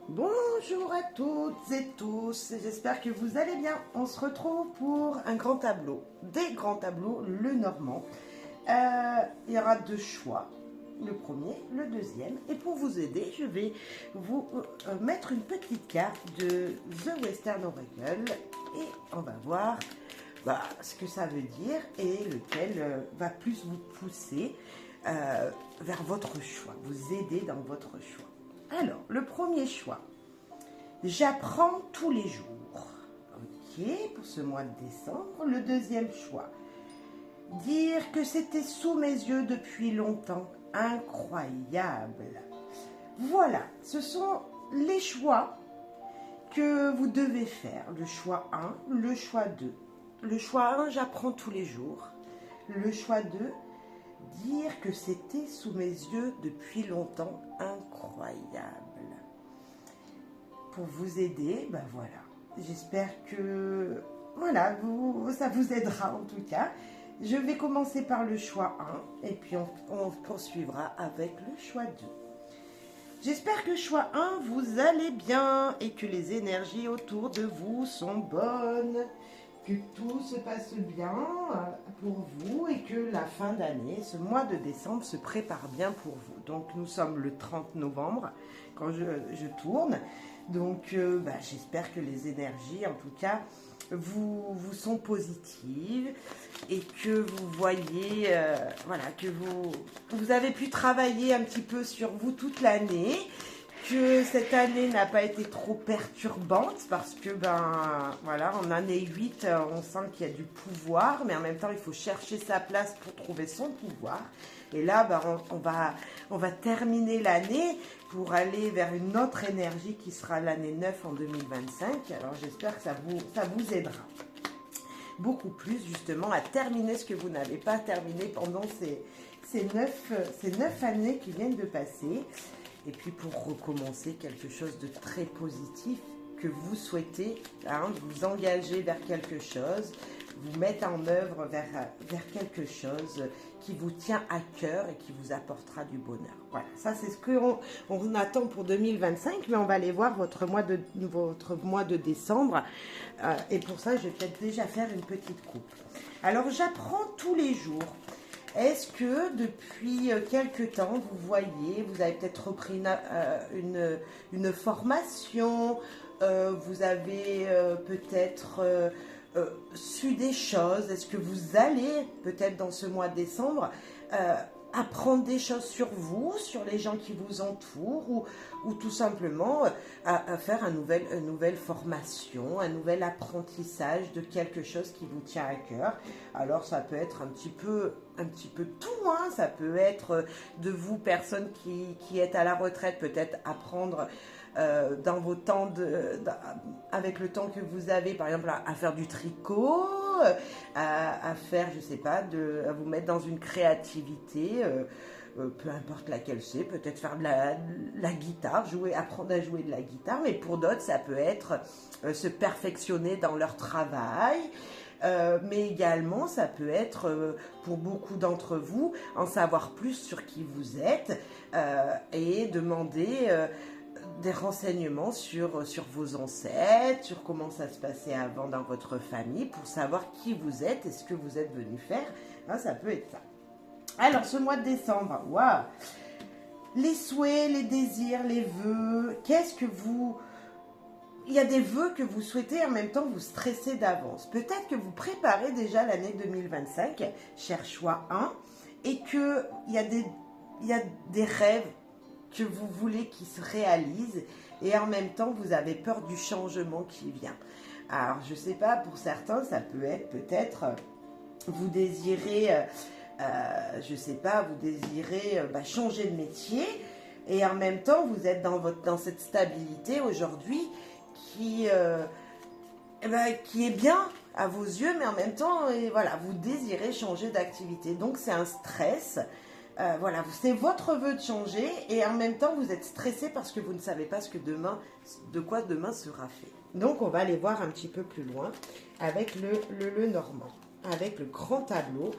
Bonjour à toutes et tous, j'espère que vous allez bien. On se retrouve pour un grand tableau, des grands tableaux, le Normand. Il y aura deux choix, le premier, le deuxième. Et pour vous aider, je vais vous mettre une petite carte de The Western Oracle et on va voir ce que ça veut dire et lequel va plus vous pousser vers votre choix, vous aider dans votre choix. Alors, le premier choix, j'apprends tous les jours. Ok, pour ce mois de décembre. Le deuxième choix, dire que c'était sous mes yeux depuis longtemps. Incroyable. Voilà, ce sont les choix que vous devez faire. Le choix 1, le choix 2. Le choix 1, j'apprends tous les jours. Le choix 2, dire que c'était sous mes yeux depuis longtemps. Incroyable. Pour vous aider, ben voilà. J'espère que voilà, ça vous aidera en tout cas. Je vais commencer par le choix 1 et puis on poursuivra avec le choix 2. J'espère que choix 1, vous allez bien et que les énergies autour de vous sont bonnes, que tout se passe bien pour vous et que la fin d'année, ce mois de décembre se prépare bien pour vous. Donc nous sommes le 30 novembre quand je tourne. Donc j'espère que les énergies en tout cas vous sont positives et que vous voyez que vous avez pu travailler un petit peu sur vous toute l'année, que cette année n'a pas été trop perturbante parce que en année 8 on sent qu'il y a du pouvoir, mais en même temps il faut chercher sa place pour trouver son pouvoir. Et là on va terminer l'année pour aller vers une autre énergie qui sera l'année 9 en 2025. Alors j'espère que ça vous aidera beaucoup plus justement à terminer ce que vous n'avez pas terminé pendant ces 9 années qui viennent de passer. Et puis pour recommencer quelque chose de très positif que vous souhaitez, vous engager vers quelque chose, vous mettre en œuvre vers quelque chose qui vous tient à cœur et qui vous apportera du bonheur. Voilà, ça c'est ce qu'on attend pour 2025, mais on va aller voir votre mois de décembre. Et pour ça, je vais peut-être déjà faire une petite coupe. Alors, j'apprends tous les jours. Est-ce que depuis quelque temps, vous voyez, vous avez peut-être repris une formation, vous avez peut-être su des choses, est-ce que vous allez peut-être dans ce mois de décembre apprendre des choses sur vous, sur les gens qui vous entourent ou tout simplement à faire une nouvelle formation, un nouvel apprentissage de quelque chose qui vous tient à cœur. Alors ça peut être un petit peu tout, hein. Ça peut être de vous, personnes qui êtes à la retraite, peut-être apprendre dans vos temps avec le temps que vous avez, par exemple à faire du tricot, à faire, je sais pas, à vous mettre dans une créativité, peu importe laquelle c'est, peut-être faire de la guitare, apprendre à jouer de la guitare, mais pour d'autres ça peut être se perfectionner dans leur travail. Mais également ça peut être pour beaucoup d'entre vous en savoir plus sur qui vous êtes et demander des renseignements sur vos ancêtres, sur comment ça se passait avant dans votre famille, pour savoir qui vous êtes et ce que vous êtes venu faire. Ça peut être ça. Alors, ce mois de décembre, waouh, les souhaits, les désirs, les vœux, il y a des vœux que vous souhaitez, en même temps vous stressez d'avance. Peut-être que vous préparez déjà l'année 2025, cher choix 1, et qu'il y a des rêves que vous voulez qu'ils se réalisent et en même temps vous avez peur du changement qui vient. Alors je sais pas, pour certains ça peut être peut-être vous désirez changer de métier et en même temps vous êtes dans cette stabilité aujourd'hui qui est bien à vos yeux, mais en même temps vous désirez changer d'activité, donc c'est un stress. C'est votre vœu de changer et en même temps vous êtes stressé parce que vous ne savez pas de quoi demain sera fait. Donc on va aller voir un petit peu plus loin avec le Normand. avec le grand tableau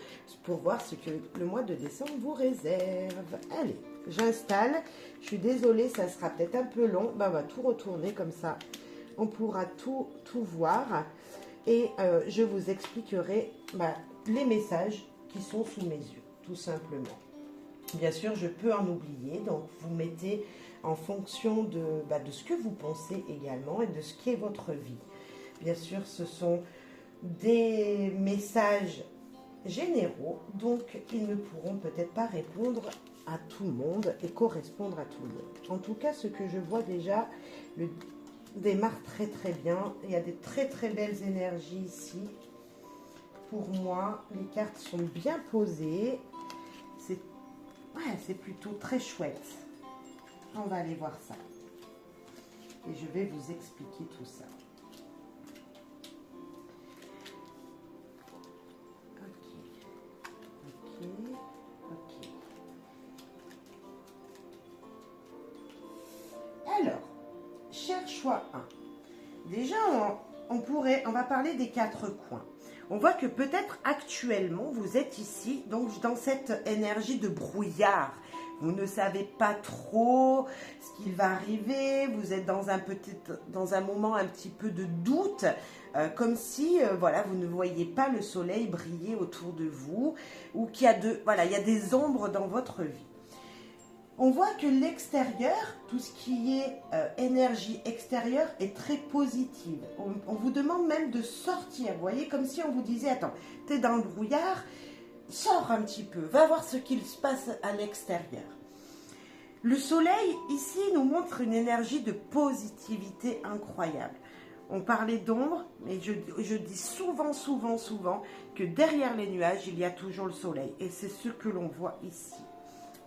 pour voir ce que le mois de décembre vous réserve. Allez, j'installe. Je suis désolée, ça sera peut-être un peu long. Ben, on va tout retourner comme ça. On pourra tout voir. Et je vous expliquerai les messages qui sont sous mes yeux, tout simplement. Bien sûr, je peux en oublier. Donc, vous mettez en fonction de ce que vous pensez également et de ce qu'est votre vie. Bien sûr, ce sont des messages généraux, donc ils ne pourront peut-être pas répondre à tout le monde et correspondre à tout le monde. En tout cas, ce que je vois déjà démarre très très bien. Il y a des très très belles énergies ici. Pour moi, les cartes sont bien posées. C'est plutôt très chouette. On va aller voir ça. Et je vais vous expliquer tout ça. Ok. Alors, cher choix 1. Déjà, on va parler des 4 coins. On voit que peut-être actuellement, vous êtes ici, donc dans cette énergie de brouillard. Vous ne savez pas trop ce qu'il va arriver. Vous êtes dans un moment un petit peu de doute, comme si vous ne voyez pas le soleil briller autour de vous, ou qu'il y a il y a des ombres dans votre vie. On voit que l'extérieur, tout ce qui est énergie extérieure est très positive. On vous demande même de sortir, vous voyez, comme si on vous disait, attends, tu es dans le brouillard, sors un petit peu, va voir ce qu'il se passe à l'extérieur. Le soleil, ici, nous montre une énergie de positivité incroyable. On parlait d'ombre, mais je dis souvent que derrière les nuages, il y a toujours le soleil. Et c'est ce que l'on voit ici.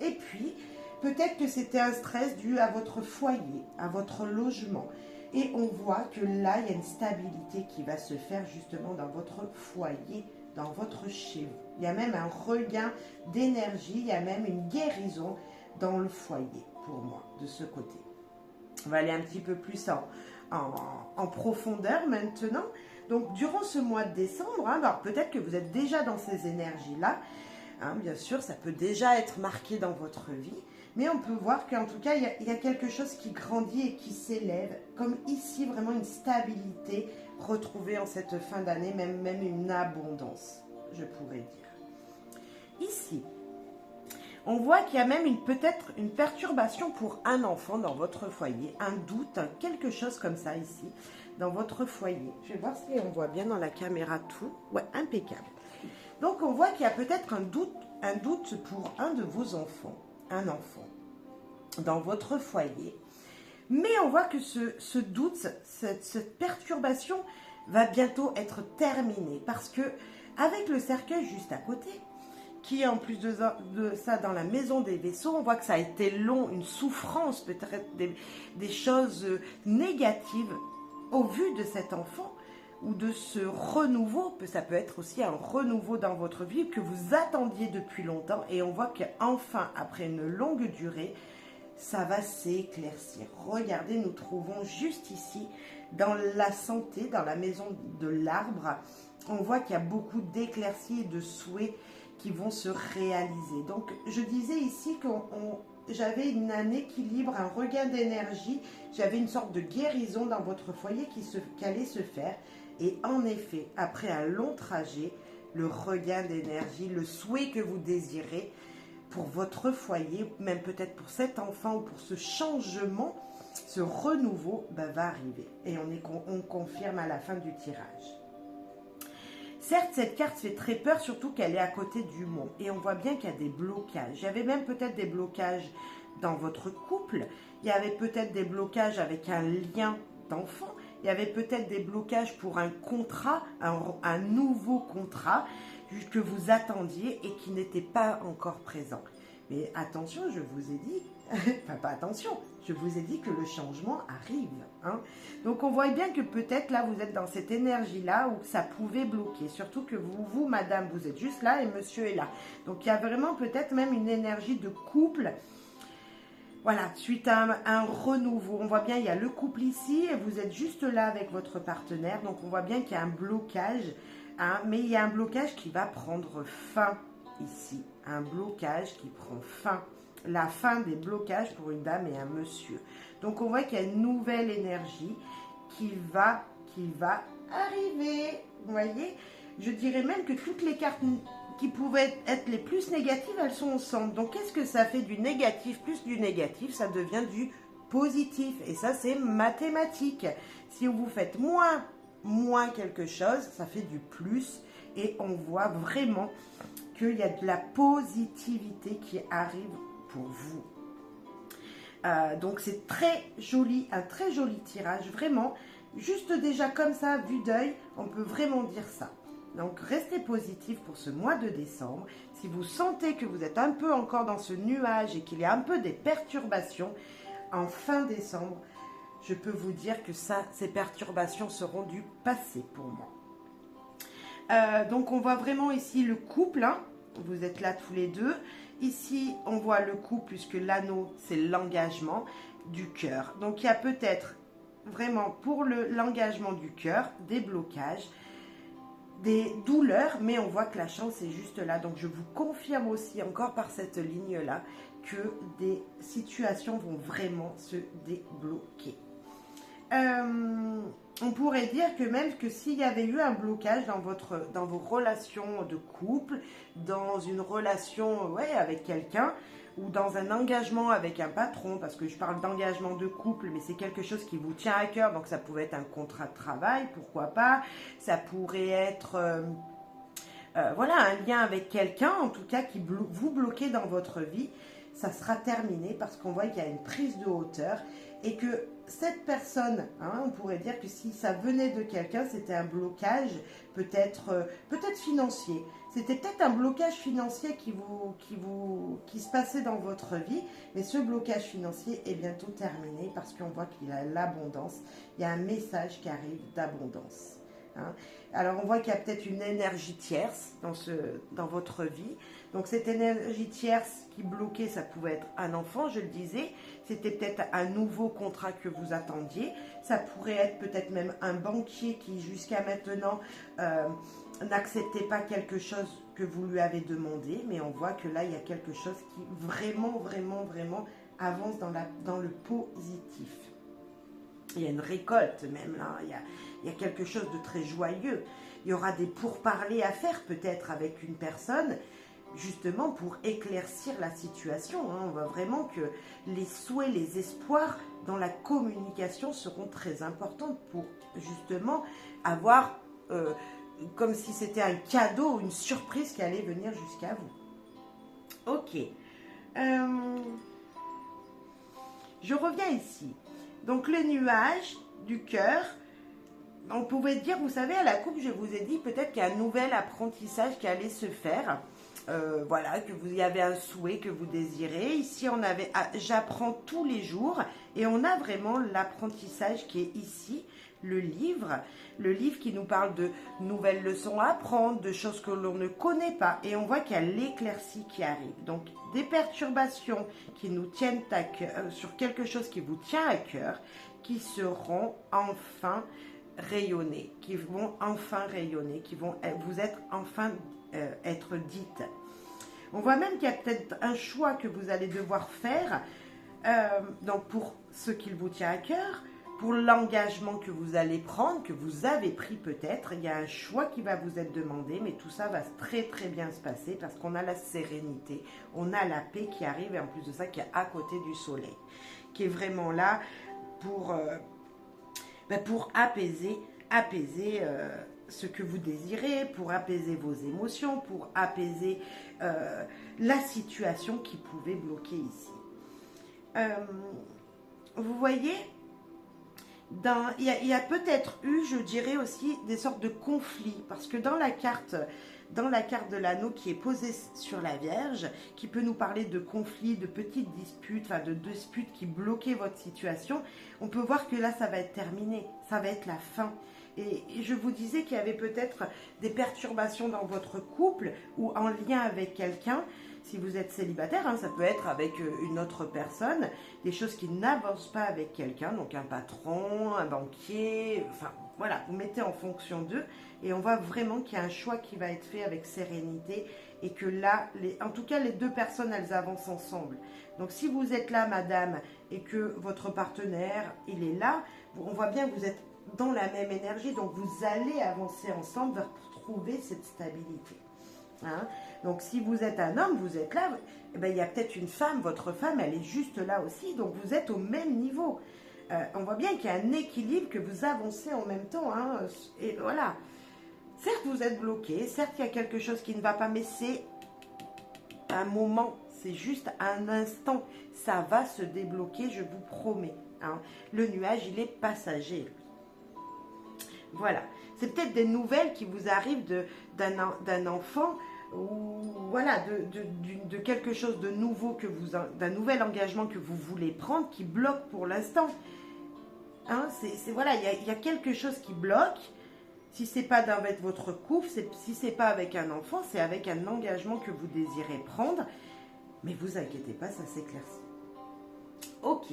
Et puis, peut-être que c'était un stress dû à votre foyer, à votre logement. Et on voit que là, il y a une stabilité qui va se faire justement dans votre foyer, dans votre chez vous. Il y a même un regain d'énergie, il y a même une guérison dans le foyer, pour moi, de ce côté. On va aller un petit peu plus en profondeur maintenant. Donc, durant ce mois de décembre, alors peut-être que vous êtes déjà dans ces énergies-là. Bien sûr, ça peut déjà être marqué dans votre vie. Mais on peut voir qu'en tout cas, il y a quelque chose qui grandit et qui s'élève. Comme ici, vraiment une stabilité retrouvée en cette fin d'année, même une abondance, je pourrais dire. Ici, on voit qu'il y a même peut-être une perturbation pour un enfant dans votre foyer, un doute, quelque chose comme ça ici, dans votre foyer. Je vais voir si on voit bien dans la caméra tout. Ouais, impeccable. Donc, on voit qu'il y a peut-être un doute pour un de vos enfants, un enfant, dans votre foyer. Mais on voit que ce doute, cette perturbation va bientôt être terminée parce que avec le cercueil juste à côté, qui est en plus de ça dans la maison des vaisseaux, on voit que ça a été long, une souffrance, peut-être des choses négatives au vu de cet enfant ou de ce renouveau. Ça peut être aussi un renouveau dans votre vie que vous attendiez depuis longtemps et on voit qu'enfin, après une longue durée, ça va s'éclaircir. Regardez, nous trouvons juste ici, dans la santé, dans la maison de l'arbre, on voit qu'il y a beaucoup d'éclaircies et de souhaits qui vont se réaliser. Donc, je disais ici que j'avais un équilibre, un regain d'énergie, j'avais une sorte de guérison dans votre foyer qui allait se faire. Et en effet, après un long trajet, le regain d'énergie, le souhait que vous désirez pour votre foyer, même peut-être pour cet enfant ou pour ce changement, ce renouveau va arriver. Et on confirme à la fin du tirage. Certes, cette carte fait très peur, surtout qu'elle est à côté du mont. Et on voit bien qu'il y a des blocages. Il y avait même peut-être des blocages dans votre couple. Il y avait peut-être des blocages avec un lien d'enfant. Il y avait peut-être des blocages pour un contrat, un nouveau contrat que vous attendiez et qui n'était pas encore présent. Mais attention, je vous ai dit, enfin pas attention, je vous ai dit que le changement arrive. Donc on voit bien que peut-être là vous êtes dans cette énergie-là où ça pouvait bloquer. Surtout que vous, madame, vous êtes juste là et monsieur est là. Donc il y a vraiment peut-être même une énergie de couple. Voilà, suite à un renouveau. On voit bien, il y a le couple ici et vous êtes juste là avec votre partenaire. Donc on voit bien qu'il y a un blocage hein, mais il y a un blocage qui va prendre fin ici. Un blocage qui prend fin. La fin des blocages pour une dame et un monsieur. Donc on voit qu'il y a une nouvelle énergie qui va arriver. Vous voyez, je dirais même que toutes les cartes qui pouvaient être les plus négatives, elles sont ensemble. Donc qu'est-ce que ça fait du négatif plus du négatif? Ça devient du positif. Et ça, c'est mathématique. Si vous faites moins quelque chose, ça fait du plus. Et on voit vraiment qu'il y a de la positivité qui arrive pour vous. Donc c'est très joli, un très joli tirage, vraiment. Juste déjà comme ça, vue d'œil, on peut vraiment dire ça. Donc restez positif pour ce mois de décembre. Si vous sentez que vous êtes un peu encore dans ce nuage et qu'il y a un peu des perturbations, en fin décembre, je peux vous dire que ces perturbations seront du passé pour moi. Donc on voit vraiment ici le couple, hein. Vous êtes là tous les deux. Ici, on voit le couple puisque l'anneau, c'est l'engagement du cœur. Donc il y a peut-être vraiment pour l'engagement du cœur, des blocages, des douleurs, mais on voit que la chance est juste là. Donc je vous confirme aussi encore par cette ligne-là que des situations vont vraiment se débloquer. On pourrait dire que même que s'il y avait eu un blocage dans vos relations de couple, dans une relation avec quelqu'un, ou dans un engagement avec un patron, parce que je parle d'engagement de couple, mais c'est quelque chose qui vous tient à cœur, donc ça pouvait être un contrat de travail, pourquoi pas, ça pourrait être voilà, un lien avec quelqu'un, en tout cas, qui vous bloquez dans votre vie, ça sera terminé parce qu'on voit qu'il y a une prise de hauteur et que cette personne, hein, on pourrait dire que si ça venait de quelqu'un, c'était un blocage peut-être financier. C'était peut-être un blocage financier qui se passait dans votre vie, mais ce blocage financier est bientôt terminé parce qu'on voit qu'il y a l'abondance. Il y a un message qui arrive d'abondance. Hein. Alors on voit qu'il y a peut-être une énergie tierce dans votre vie. Donc cette énergie tierce qui bloquait, ça pouvait être un enfant, je le disais. C'était peut-être un nouveau contrat que vous attendiez. Ça pourrait être peut-être même un banquier qui jusqu'à maintenant n'acceptait pas quelque chose que vous lui avez demandé. Mais on voit que là, il y a quelque chose qui vraiment avance dans le positif. Il y a une récolte même là, il y a quelque chose de très joyeux. Il y aura des pourparlers à faire peut-être avec une personne, justement pour éclaircir la situation. Hein. On voit vraiment que les souhaits, les espoirs dans la communication seront très importants pour justement avoir, comme si c'était un cadeau, une surprise qui allait venir jusqu'à vous. Ok. Je reviens ici. Donc le nuage du cœur, on pouvait dire, vous savez, à la coupe, je vous ai dit peut-être qu'il y a un nouvel apprentissage qui allait se faire. Voilà, que vous y avez un souhait que vous désirez. Ici, on avait j'apprends tous les jours et on a vraiment l'apprentissage qui est ici, le livre qui nous parle de nouvelles leçons à apprendre, de choses que l'on ne connaît pas. Et on voit qu'il y a l'éclaircie qui arrive. Donc, des perturbations qui nous tiennent à cœur, sur quelque chose qui vous tient à cœur, qui seront enfin rayonnées, qui vont enfin rayonner, qui vont vous être enfin être dites. On voit même qu'il y a peut-être un choix que vous allez devoir faire, donc pour ce qu'il vous tient à cœur, pour l'engagement que vous allez prendre, que vous avez pris peut-être, il y a un choix qui va vous être demandé, mais tout ça va très bien se passer parce qu'on a la sérénité, on a la paix qui arrive et en plus de ça qui est à côté du soleil, qui est vraiment là pour apaiser ce que vous désirez, pour apaiser vos émotions, pour apaiser la situation qui pouvait bloquer ici. Vous voyez, il y a peut-être eu, je dirais aussi, des sortes de conflits, parce que dans la carte de l'anneau qui est posée sur la Vierge, qui peut nous parler de conflits, de petites disputes, enfin de disputes qui bloquaient votre situation, on peut voir que là, ça va être terminé, ça va être la fin. Et je vous disais qu'il y avait peut-être des perturbations dans votre couple ou en lien avec quelqu'un. Si vous êtes célibataire, hein, ça peut être avec une autre personne, des choses qui n'avancent pas avec quelqu'un, donc un patron, un banquier, enfin voilà, vous mettez en fonction d'eux et on voit vraiment qu'il y a un choix qui va être fait avec sérénité et que là, en tout cas les deux personnes, elles avancent ensemble. Donc si vous êtes là, madame, et que votre partenaire, il est là, on voit bien que vous êtes dans la même énergie, donc vous allez avancer ensemble vers trouver cette stabilité. Hein? Donc si vous êtes un homme, vous êtes là, eh ben, il y a peut-être une femme, votre femme, elle est juste là aussi, donc vous êtes au même niveau. On voit bien qu'il y a un équilibre, que vous avancez en même temps. Hein? Et voilà. Certes, vous êtes bloqué, certes, il y a quelque chose qui ne va pas, mais c'est un moment, c'est juste un instant. Ça va se débloquer, je vous promets. Hein? Le nuage, il est passager. Voilà. C'est peut-être des nouvelles qui vous arrivent d'un enfant ou voilà, de quelque chose de nouveau, d'un nouvel engagement que vous voulez prendre qui bloque pour l'instant. Hein, voilà, il y a quelque chose qui bloque. Si c'est pas avec votre couple, si c'est pas avec un enfant, c'est avec un engagement que vous désirez prendre. Mais vous inquiétez pas, ça s'éclaircit. Ok.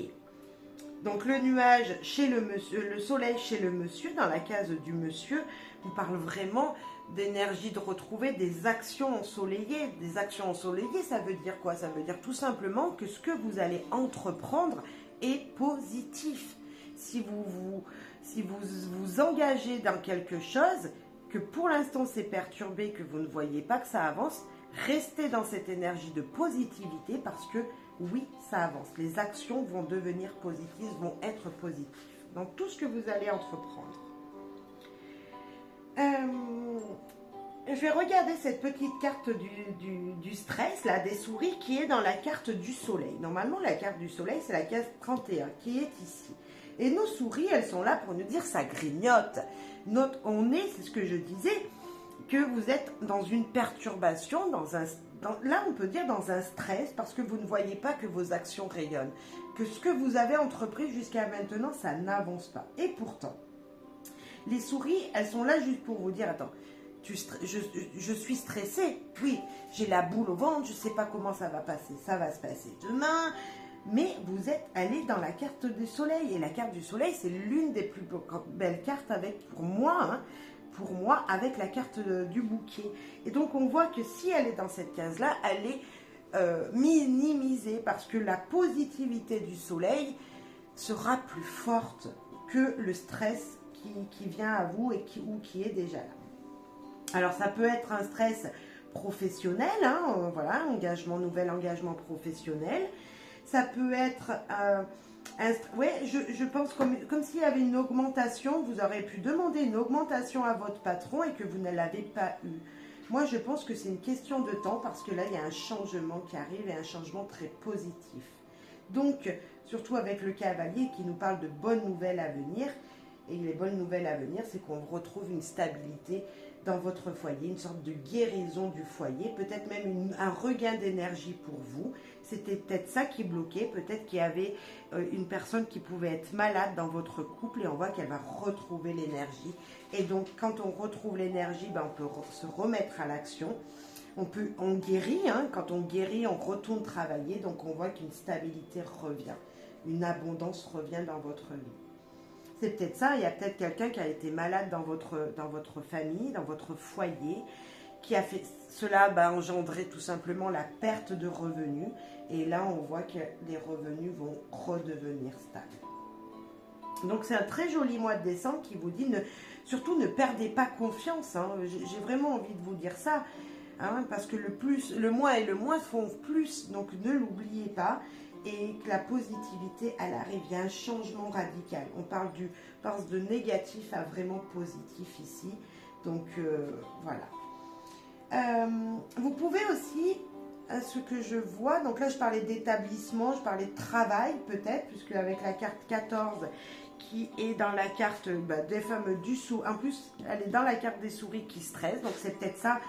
Donc le nuage chez le monsieur, le soleil chez le monsieur, dans la case du monsieur, vous parle vraiment d'énergie, de retrouver des actions ensoleillées. Des actions ensoleillées, ça veut dire quoi? Ça veut dire tout simplement que ce que vous allez entreprendre est positif. Si vous vous engagez dans quelque chose, que pour l'instant c'est perturbé, que vous ne voyez pas que ça avance, restez dans cette énergie de positivité parce que oui, ça avance. Les actions vont devenir positives, vont être positives dans tout ce que vous allez entreprendre. Je vais regarder cette petite carte du stress, là, des souris, qui est dans la carte du soleil. Normalement, la carte du soleil, c'est la case 31, qui est ici. Et nos souris, elles sont là pour nous dire ça grignote. C'est ce que je disais, que vous êtes dans une perturbation, là on peut dire dans un stress, parce que vous ne voyez pas que vos actions rayonnent, que ce que vous avez entrepris jusqu'à maintenant, ça n'avance pas. Et pourtant, les souris, elles sont là juste pour vous dire, attends, je suis stressée, oui, j'ai la boule au ventre, je ne sais pas comment ça va passer, ça va se passer demain, mais vous êtes allé dans la carte du soleil, et la carte du soleil, c'est l'une des plus belles cartes pour moi, avec la carte du bouquet. Et donc on voit que si elle est dans cette case-là, elle est minimisée, parce que la positivité du soleil sera plus forte que le stress qui vient à vous ou qui est déjà là. Alors ça peut être un stress professionnel, hein, voilà, nouvel engagement professionnel. Ça peut être je pense comme s'il y avait une augmentation, vous aurez pu demander une augmentation à votre patron et que vous ne l'avez pas eu. Moi, je pense que c'est une question de temps parce que là, il y a un changement qui arrive et un changement très positif. Donc, surtout avec le cavalier qui nous parle de bonnes nouvelles à venir. Et les bonnes nouvelles à venir, c'est qu'on retrouve une stabilité dans votre foyer, une sorte de guérison du foyer, peut-être même un regain d'énergie pour vous. C'était peut-être ça qui bloquait, peut-être qu'il y avait une personne qui pouvait être malade dans votre couple et on voit qu'elle va retrouver l'énergie. Et donc, quand on retrouve l'énergie, on peut se remettre à l'action. On guérit, hein, quand on guérit, on retourne travailler, donc on voit qu'une stabilité revient, une abondance revient dans votre vie. C'est peut-être ça, il y a peut-être quelqu'un qui a été malade dans votre famille, dans votre foyer, qui a fait cela engendrer tout simplement la perte de revenus. Et là, on voit que les revenus vont redevenir stables. Donc, c'est un très joli mois de décembre qui vous dit, surtout ne perdez pas confiance. Hein. J'ai vraiment envie de vous dire ça, hein, parce que le moins et le moins font plus, donc ne l'oubliez pas. Et que la positivité, elle arrive, il y a un changement radical. On passe de négatif à vraiment positif ici. Donc, voilà. Vous pouvez aussi, ce que je vois, donc là je parlais d'établissement, je parlais de travail peut-être, puisque avec la carte 14, qui est dans la carte des fameux du sou, en plus elle est dans la carte des souris qui stressent, donc c'est peut-être ça,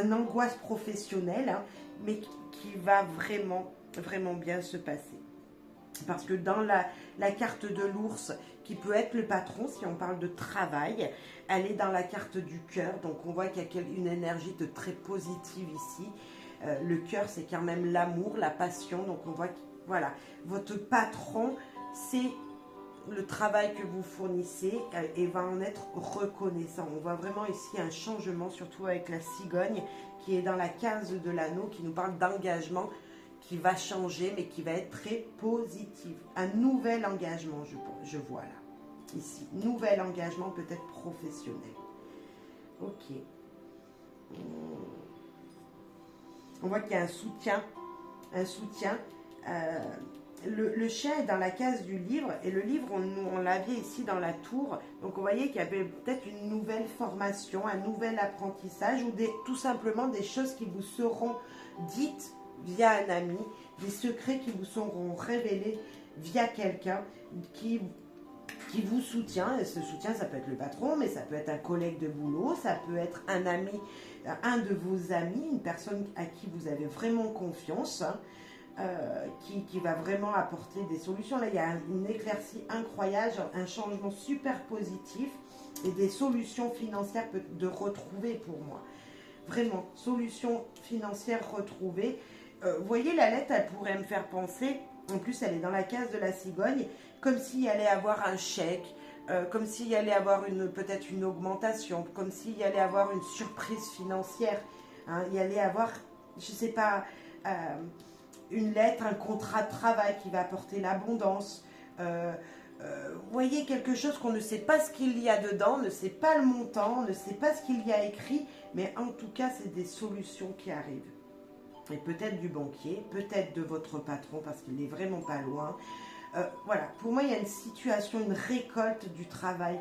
une angoisse professionnelle, hein, mais qui va vraiment bien se passer. Parce que dans la carte de l'ours, qui peut être le patron, si on parle de travail, elle est dans la carte du cœur. Donc on voit qu'il y a une énergie de très positive ici. Le cœur, c'est quand même l'amour, la passion. Donc on voit que, voilà, votre patron, c'est le travail que vous fournissez et va en être reconnaissant. On voit vraiment ici un changement, surtout avec la cigogne qui est dans la case de l'anneau, qui nous parle d'engagement qui va changer, mais qui va être très positif. Un nouvel engagement, je vois là, ici. Nouvel engagement peut-être professionnel. Ok. On voit qu'il y a un soutien. Un soutien. Le chien est dans la case du livre et le livre, on l'avait ici dans la tour. Donc, vous voyez qu'il y avait peut-être une nouvelle formation, un nouvel apprentissage ou tout simplement des choses qui vous seront dites via un ami, des secrets qui vous seront révélés via quelqu'un qui vous soutient. Et ce soutien, ça peut être le patron, mais ça peut être un collègue de boulot, ça peut être un ami, un de vos amis, une personne à qui vous avez vraiment confiance. Qui va vraiment apporter des solutions. Là, il y a une éclaircie incroyable, un changement super positif et des solutions financières de retrouver pour moi. Vraiment, solutions financières retrouvées. Vous voyez, la lettre, elle pourrait me faire penser, en plus, elle est dans la case de la cigogne, comme s'il y allait avoir un chèque, comme s'il y allait avoir peut-être une augmentation, comme s'il y allait avoir une surprise financière. Hein, il y allait avoir, je ne sais pas... une lettre, un contrat de travail qui va apporter l'abondance. Vous voyez, quelque chose qu'on ne sait pas ce qu'il y a dedans, ne sait pas le montant, ne sait pas ce qu'il y a écrit, mais en tout cas, c'est des solutions qui arrivent. Et peut-être du banquier, peut-être de votre patron, parce qu'il n'est vraiment pas loin. Voilà, pour moi, il y a une situation, une récolte du travail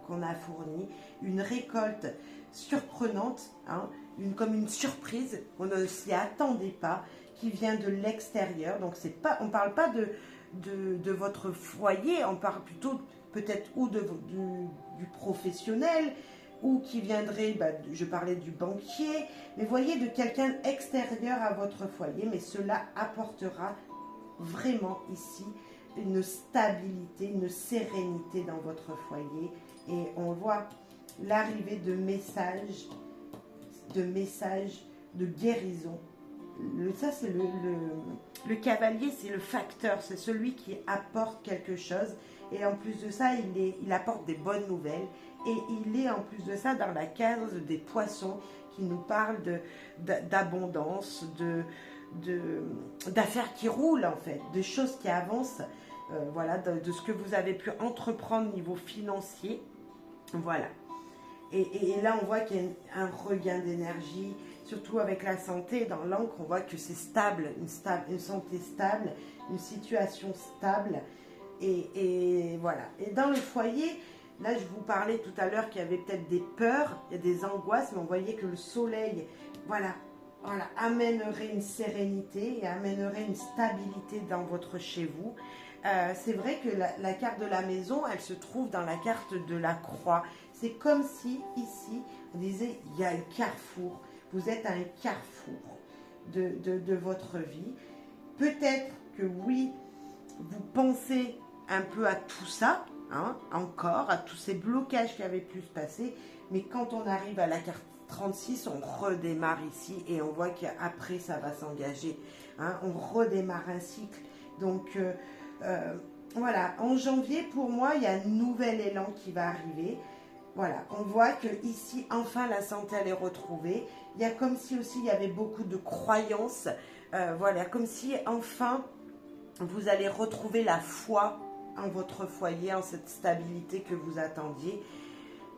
qu'on a fourni, une récolte surprenante, hein, comme une surprise, on ne s'y attendait pas, qui vient de l'extérieur. Donc, on ne parle pas de votre foyer, on parle plutôt peut-être ou du professionnel, ou qui viendrait, je parlais du banquier, mais voyez, de quelqu'un extérieur à votre foyer, mais cela apportera vraiment ici une stabilité, une sérénité dans votre foyer. Et on voit l'arrivée de messages de guérison. Ça, c'est le cavalier, c'est le facteur, c'est celui qui apporte quelque chose. Et en plus de ça, il apporte des bonnes nouvelles. Et il est en plus de ça dans la case des poissons qui nous parle d'abondance, d'affaires qui roulent en fait, de choses qui avancent, voilà, de ce que vous avez pu entreprendre au niveau financier. Voilà. Et là, on voit qu'il y a un regain d'énergie, surtout avec la santé. Dans l'encre, on voit que c'est stable, une santé stable, une situation stable. Et voilà. Et dans le foyer, là, je vous parlais tout à l'heure qu'il y avait peut-être des peurs, il y a des angoisses, mais on voyait que le soleil, voilà, amènerait une sérénité et amènerait une stabilité dans votre chez vous. C'est vrai que la carte de la maison, elle se trouve dans la carte de la croix. C'est comme si, ici, on disait, il y a un carrefour. Vous êtes à un carrefour de votre vie. Peut-être que oui, vous pensez un peu à tout ça, hein, encore, à tous ces blocages qui avaient pu se passer. Mais quand on arrive à la carte 36, on redémarre ici et on voit qu'après, ça va s'engager. Hein, on redémarre un cycle. Donc, voilà, en janvier, pour moi, il y a un nouvel élan qui va arriver. Voilà, on voit que ici, enfin, la santé, elle est retrouvée. Il y a comme si aussi, il y avait beaucoup de croyances. Voilà, comme si, enfin, vous allez retrouver la foi en votre foyer, en cette stabilité que vous attendiez,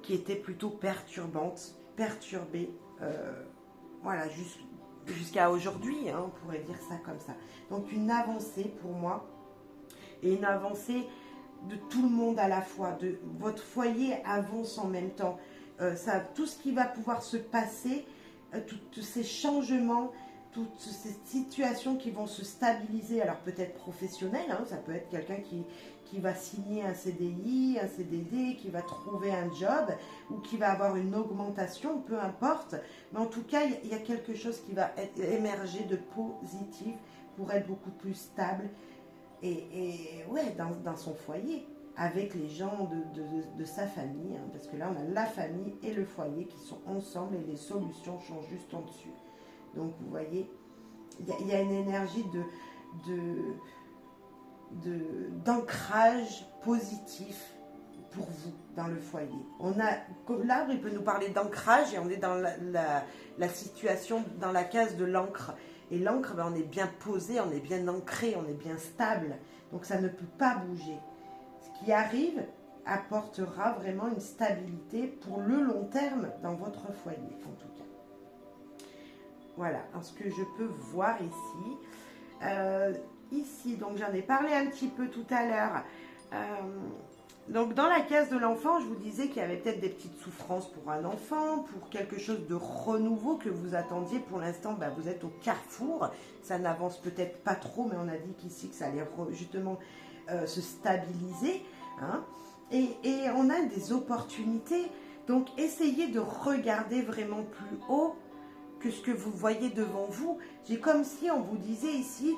qui était plutôt perturbée. Voilà, jusqu'à aujourd'hui, hein, on pourrait dire ça comme ça. Donc, une avancée pour moi, et une avancée de tout le monde à la fois, de votre foyer avance en même temps. Tout ce qui va pouvoir se passer, tous ces changements, toutes ces situations qui vont se stabiliser, alors peut-être professionnel, hein, ça peut être quelqu'un qui va signer un CDI, un CDD, qui va trouver un job ou qui va avoir une augmentation, peu importe. Mais en tout cas, il y a quelque chose qui va émerger de positif pour être beaucoup plus stable. Et ouais, dans son foyer, avec les gens de sa famille, parce que là, on a la famille et le foyer qui sont ensemble et les solutions sont juste en dessus. Donc vous voyez, il y a une énergie d'ancrage positif pour vous dans le foyer. L'arbre, il peut nous parler d'ancrage et on est dans la situation, dans la case de l'encre. Et l'encre, ben, on est bien posé, on est bien ancré, on est bien stable. Donc ça ne peut pas bouger. Ce qui arrive apportera vraiment une stabilité pour le long terme dans votre foyer, en tout cas. Voilà, ce que je peux voir ici. Ici, donc j'en ai parlé un petit peu tout à l'heure. Donc dans la case de l'enfant, je vous disais qu'il y avait peut-être des petites souffrances pour un enfant, pour quelque chose de renouveau que vous attendiez. Pour l'instant, ben, vous êtes au carrefour. Ça n'avance peut-être pas trop, mais on a dit qu'ici que ça allait justement se stabiliser. Hein. Et on a des opportunités. Donc essayez de regarder vraiment plus haut que ce que vous voyez devant vous. J'ai comme si on vous disait ici,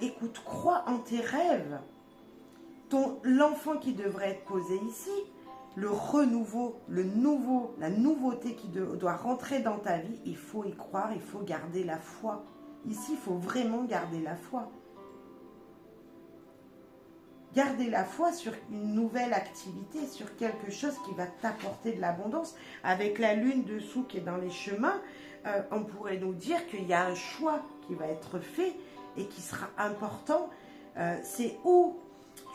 écoute, crois en tes rêves. L'enfant qui devrait être posé ici, le renouveau, la nouveauté qui doit rentrer dans ta vie, il faut y croire, il faut garder la foi. Ici, il faut vraiment garder la foi. Garder la foi sur une nouvelle activité, sur quelque chose qui va t'apporter de l'abondance. Avec la lune dessous qui est dans les chemins, on pourrait nous dire qu'il y a un choix qui va être fait et qui sera important. C'est où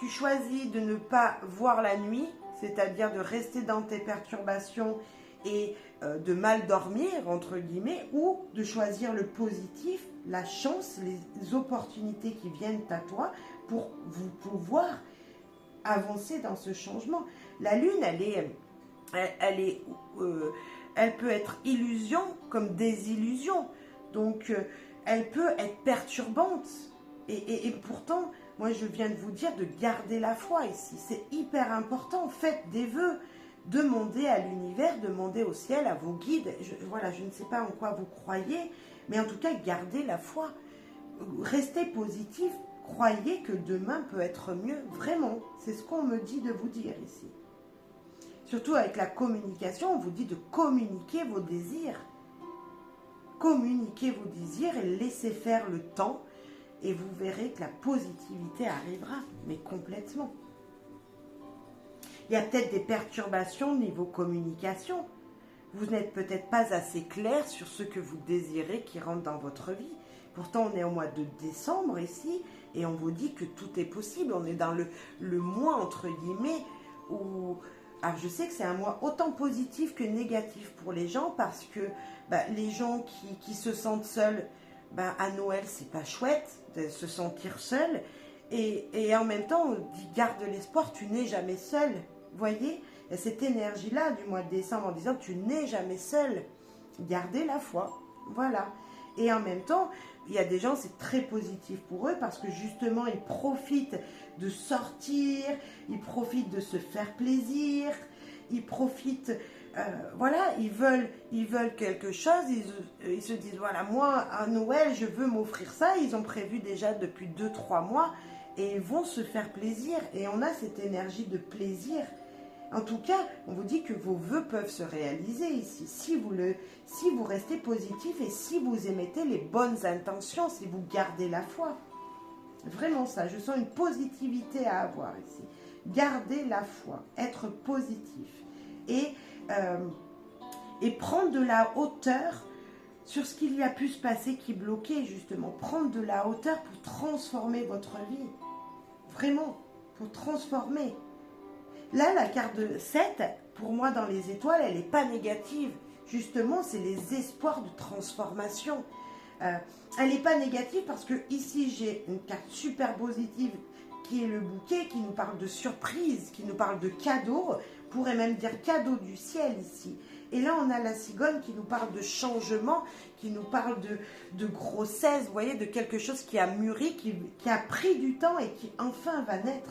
tu choisis de ne pas voir la nuit, c'est-à-dire de rester dans tes perturbations et de mal dormir, entre guillemets, ou de choisir le positif, la chance, les opportunités qui viennent à toi pour vous pouvoir avancer dans ce changement. La lune, elle peut être illusion comme désillusion. Donc, elle peut être perturbante. Et pourtant, moi, je viens de vous dire de garder la foi ici. C'est hyper important. Faites des vœux. Demandez à l'univers, demandez au ciel, à vos guides. Je ne sais pas en quoi vous croyez, mais en tout cas, gardez la foi. Restez positif. Croyez que demain peut être mieux. Vraiment, c'est ce qu'on me dit de vous dire ici. Surtout avec la communication, on vous dit de communiquer vos désirs. Communiquez vos désirs et laissez faire le temps. Et vous verrez que la positivité arrivera, mais complètement. Il y a peut-être des perturbations au niveau communication. Vous n'êtes peut-être pas assez clair sur ce que vous désirez qui rentre dans votre vie. Pourtant, on est au mois de décembre ici, et on vous dit que tout est possible. On est dans le mois, entre guillemets, où... Alors, je sais que c'est un mois autant positif que négatif pour les gens, parce que les gens qui se sentent seuls, à Noël, c'est pas chouette de se sentir seul. Et en même temps, on dit garde l'espoir, tu n'es jamais seul. Vous voyez, il y a cette énergie-là du mois de décembre en disant tu n'es jamais seul. Gardez la foi. Voilà. Et en même temps, il y a des gens, c'est très positif pour eux parce que justement, ils profitent de sortir, ils profitent de se faire plaisir, ils profitent... ils veulent quelque chose, ils se disent, voilà, moi, à Noël, je veux m'offrir ça. Ils ont prévu déjà depuis 2-3 mois et ils vont se faire plaisir. Et on a cette énergie de plaisir. En tout cas, on vous dit que vos vœux peuvent se réaliser ici. Si vous restez positif et si vous émettez les bonnes intentions, si vous gardez la foi. Vraiment ça, je sens une positivité à avoir ici. Gardez la foi, être positif. Et prendre de la hauteur sur ce qu'il y a pu se passer qui bloquait justement. Prendre de la hauteur pour transformer votre vie. Vraiment, pour transformer. Là, la carte de 7, pour moi dans les étoiles, elle n'est pas négative. Justement, c'est les espoirs de transformation. Elle n'est pas négative parce que ici, j'ai une carte super positive qui est le bouquet, qui nous parle de surprise, qui nous parle de cadeau. On pourrait même dire cadeau du ciel ici. Et là, on a la cigogne qui nous parle de changement, qui nous parle de grossesse, vous voyez, de quelque chose qui a mûri, qui a pris du temps et qui enfin va naître.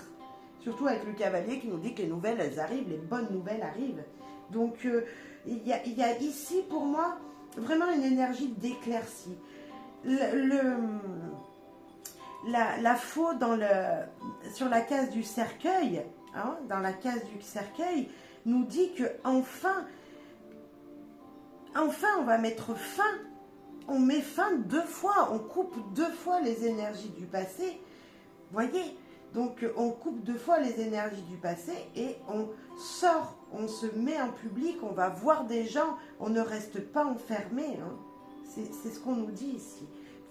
Surtout avec le cavalier qui nous dit que les nouvelles, elles arrivent, les bonnes nouvelles arrivent. Donc, il y a ici, pour moi, vraiment une énergie d'éclaircie. La faux sur la case du cercueil, hein, dans la case du cercueil, nous dit que enfin, on va mettre fin on met fin 2 fois, on coupe 2 fois les énergies du passé. Voyez? Donc on coupe 2 fois les énergies du passé et on sort, on se met en public, on va voir des gens, on ne reste pas enfermé. Hein. C'est ce qu'on nous dit ici.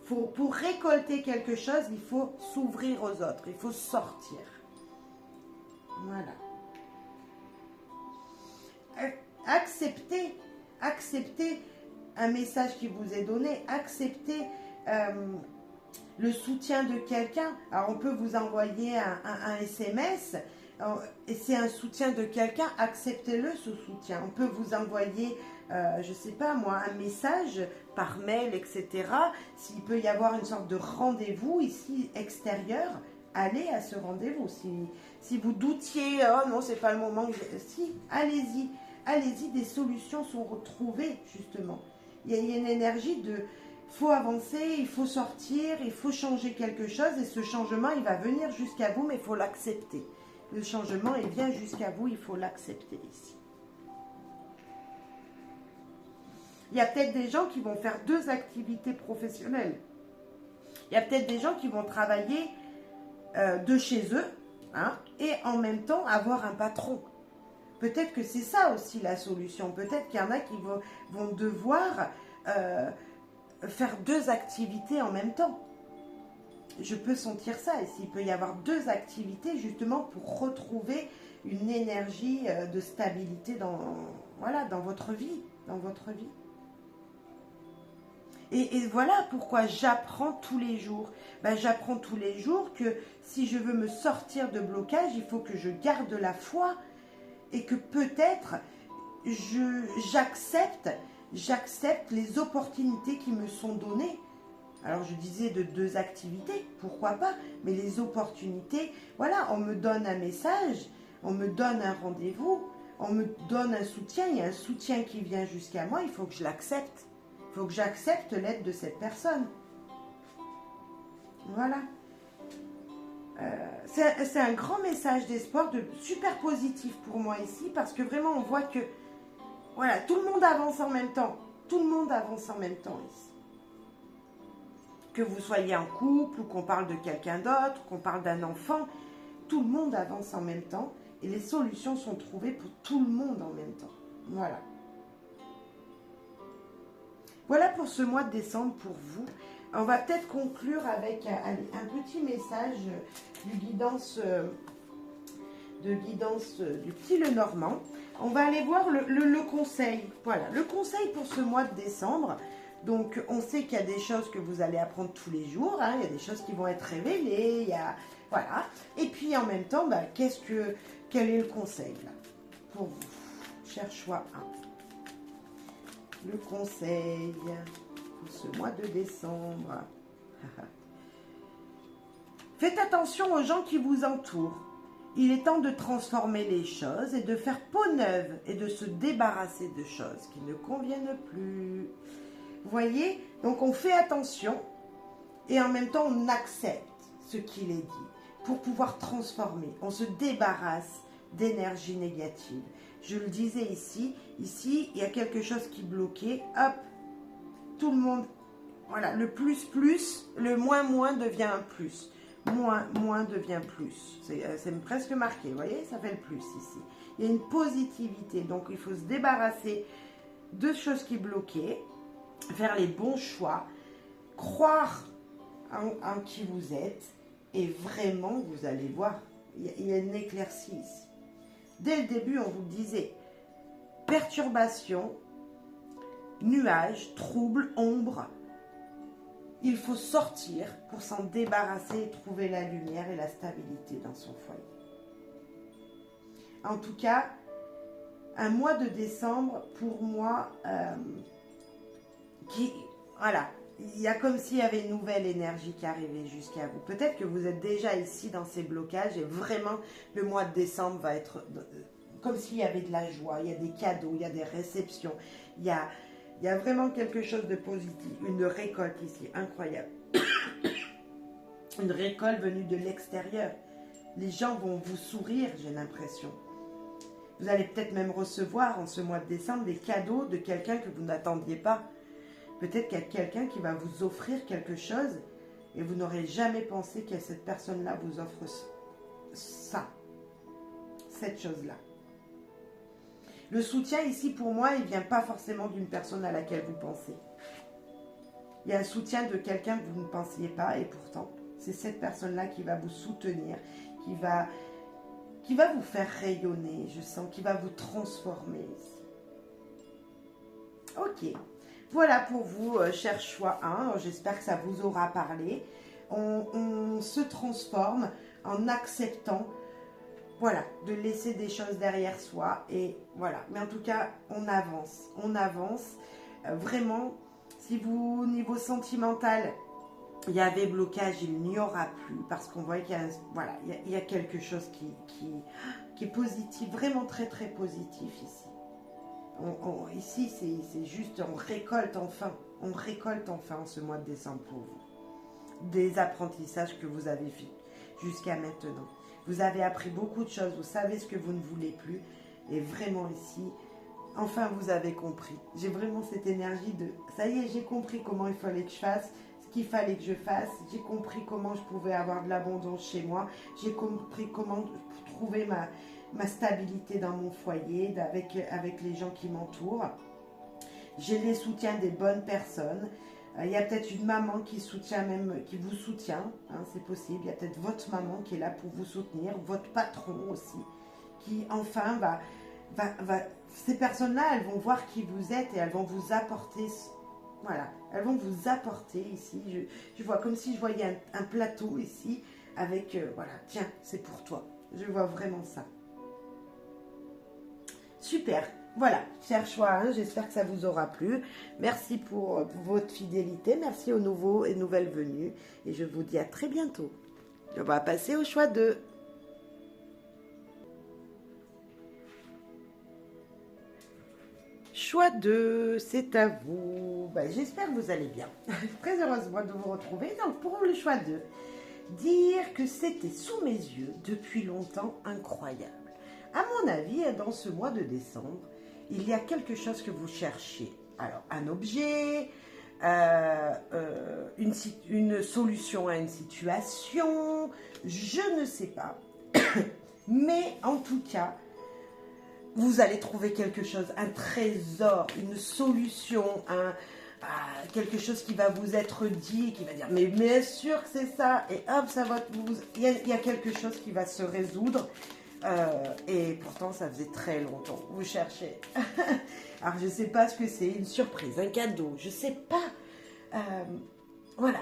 Pour récolter quelque chose, il faut s'ouvrir aux autres, il faut sortir. Voilà. Acceptez un message qui vous est donné, acceptez le soutien de quelqu'un. Alors on peut vous envoyer un SMS, et c'est un soutien de quelqu'un, acceptez-le ce soutien. On peut vous envoyer, je ne sais pas moi, un message par mail, etc. S'il peut y avoir une sorte de rendez-vous ici extérieur, allez à ce rendez-vous. Si vous doutiez, oh non, c'est pas le moment, si, allez-y. Allez-y, des solutions sont retrouvées, justement. Il y a une énergie de, il faut avancer, il faut sortir, il faut changer quelque chose, et ce changement, il va venir jusqu'à vous, mais il faut l'accepter. Le changement, il vient jusqu'à vous, il faut l'accepter ici. Il y a peut-être des gens qui vont faire 2 activités professionnelles. Il y a peut-être des gens qui vont travailler de chez eux, hein, et en même temps avoir un patron. Peut-être que c'est ça aussi la solution. Peut-être qu'il y en a qui vont devoir faire 2 activités en même temps. Je peux sentir ça. Ici, il peut y avoir 2 activités justement pour retrouver une énergie de stabilité voilà, dans votre vie. Et voilà pourquoi j'apprends tous les jours. Ben, j'apprends tous les jours que si je veux me sortir de blocage, il faut que je garde la foi et que peut-être j'accepte les opportunités qui me sont données. Alors je disais de 2 activités, pourquoi pas, mais les opportunités, voilà, on me donne un message, on me donne un rendez-vous, on me donne un soutien, il y a un soutien qui vient jusqu'à moi, il faut que je l'accepte. Il faut que j'accepte l'aide de cette personne. Voilà. C'est un grand message d'espoir, super positif pour moi ici, parce que vraiment on voit que voilà, tout le monde avance en même temps. Tout le monde avance en même temps ici. Que vous soyez en couple, ou qu'on parle de quelqu'un d'autre, qu'on parle d'un enfant, tout le monde avance en même temps et les solutions sont trouvées pour tout le monde en même temps. Voilà. Voilà pour ce mois de décembre pour vous. On va peut-être conclure avec un petit message de guidance du petit Lenormand. On va aller voir le conseil. Voilà, le conseil pour ce mois de décembre. Donc, on sait qu'il y a des choses que vous allez apprendre tous les jours. Hein, il y a des choses qui vont être révélées. Voilà. Et puis, en même temps, bah, quel est le conseil là, pour vous, cher choix 1. Le conseil pour ce mois de décembre. Faites attention aux gens qui vous entourent. Il est temps de transformer les choses et de faire peau neuve et de se débarrasser de choses qui ne conviennent plus. Vous voyez? Donc on fait attention et en même temps on accepte ce qu'il est dit pour pouvoir transformer. On se débarrasse d'énergie négative. Je le disais ici, il y a quelque chose qui bloquait. Hop, tout le monde, voilà, le plus, le moins devient un plus. Moins devient plus. C'est presque marqué, vous voyez, ça fait le plus ici. Il y a une positivité, donc il faut se débarrasser de choses qui bloquaient, faire les bons choix, croire en qui vous êtes, et vraiment, vous allez voir, il y a une éclaircie ici. Dès le début, on vous le disait, perturbation, nuages, troubles, ombre. Il faut sortir pour s'en débarrasser et trouver la lumière et la stabilité dans son foyer. En tout cas, un mois de décembre, pour moi, voilà, il y a comme s'il y avait une nouvelle énergie qui arrivait jusqu'à vous. Peut-être que vous êtes déjà ici dans ces blocages et vraiment, le mois de décembre va être comme s'il y avait de la joie, il y a des cadeaux, il y a des réceptions, il y a vraiment quelque chose de positif, une récolte ici, incroyable. Une récolte venue de l'extérieur. Les gens vont vous sourire, j'ai l'impression. Vous allez peut-être même recevoir en ce mois de décembre des cadeaux de quelqu'un que vous n'attendiez pas. Peut-être qu'il y a quelqu'un qui va vous offrir quelque chose et vous n'aurez jamais pensé que cette personne-là vous offre ça, cette chose-là. Le soutien ici, pour moi, il ne vient pas forcément d'une personne à laquelle vous pensez. Il y a un soutien de quelqu'un que vous ne pensiez pas et pourtant, c'est cette personne-là qui va vous soutenir, qui va vous faire rayonner, je sens, qui va vous transformer ici. Ok, voilà pour vous, cher choix 1. J'espère que ça vous aura parlé. On se transforme en acceptant, voilà, de laisser des choses derrière soi. Et voilà, mais en tout cas, on avance. On avance. Vraiment, si vous, au niveau sentimental, il y avait blocage, il n'y aura plus. Parce qu'on voit qu'il y a, voilà, il y a quelque chose qui est positif, vraiment très très positif ici. Ici, c'est juste, on récolte enfin en ce mois de décembre pour vous. Des apprentissages que vous avez fait jusqu'à maintenant. Vous avez appris beaucoup de choses, vous savez ce que vous ne voulez plus. Et vraiment ici, enfin vous avez compris. J'ai vraiment cette énergie de, ça y est, j'ai compris comment il fallait que je fasse, ce qu'il fallait que je fasse. J'ai compris comment je pouvais avoir de l'abondance chez moi. J'ai compris comment trouver ma stabilité dans mon foyer, avec les gens qui m'entourent. J'ai les soutiens des bonnes personnes. Il y a peut-être une maman qui vous soutient, hein, c'est possible. Il y a peut-être votre maman qui est là pour vous soutenir, votre patron aussi, qui enfin ces personnes-là, elles vont voir qui vous êtes et elles vont vous apporter, voilà, elles vont vous apporter ici. Je vois comme si je voyais un plateau ici avec, voilà, tiens, c'est pour toi. Je vois vraiment ça. Super, voilà, cher choix 1, j'espère que ça vous aura plu. Merci pour votre fidélité, merci aux nouveaux et nouvelles venues. Et je vous dis à très bientôt. On va passer au choix 2. Choix 2, c'est à vous. Ben, j'espère que vous allez bien. Très heureuse moi de vous retrouver. Donc pour le choix 2, dire que c'était sous mes yeux depuis longtemps incroyable. À mon avis, dans ce mois de décembre, il y a quelque chose que vous cherchez. Alors, un objet, une solution à une situation, je ne sais pas. Mais en tout cas, vous allez trouver quelque chose, un trésor, une solution, quelque chose qui va vous être dit et qui va dire mais bien sûr que c'est ça. Et hop, il y a quelque chose qui va se résoudre. Et pourtant ça faisait très longtemps vous cherchez. Alors je sais pas ce que c'est, une surprise, un cadeau, je sais pas, voilà,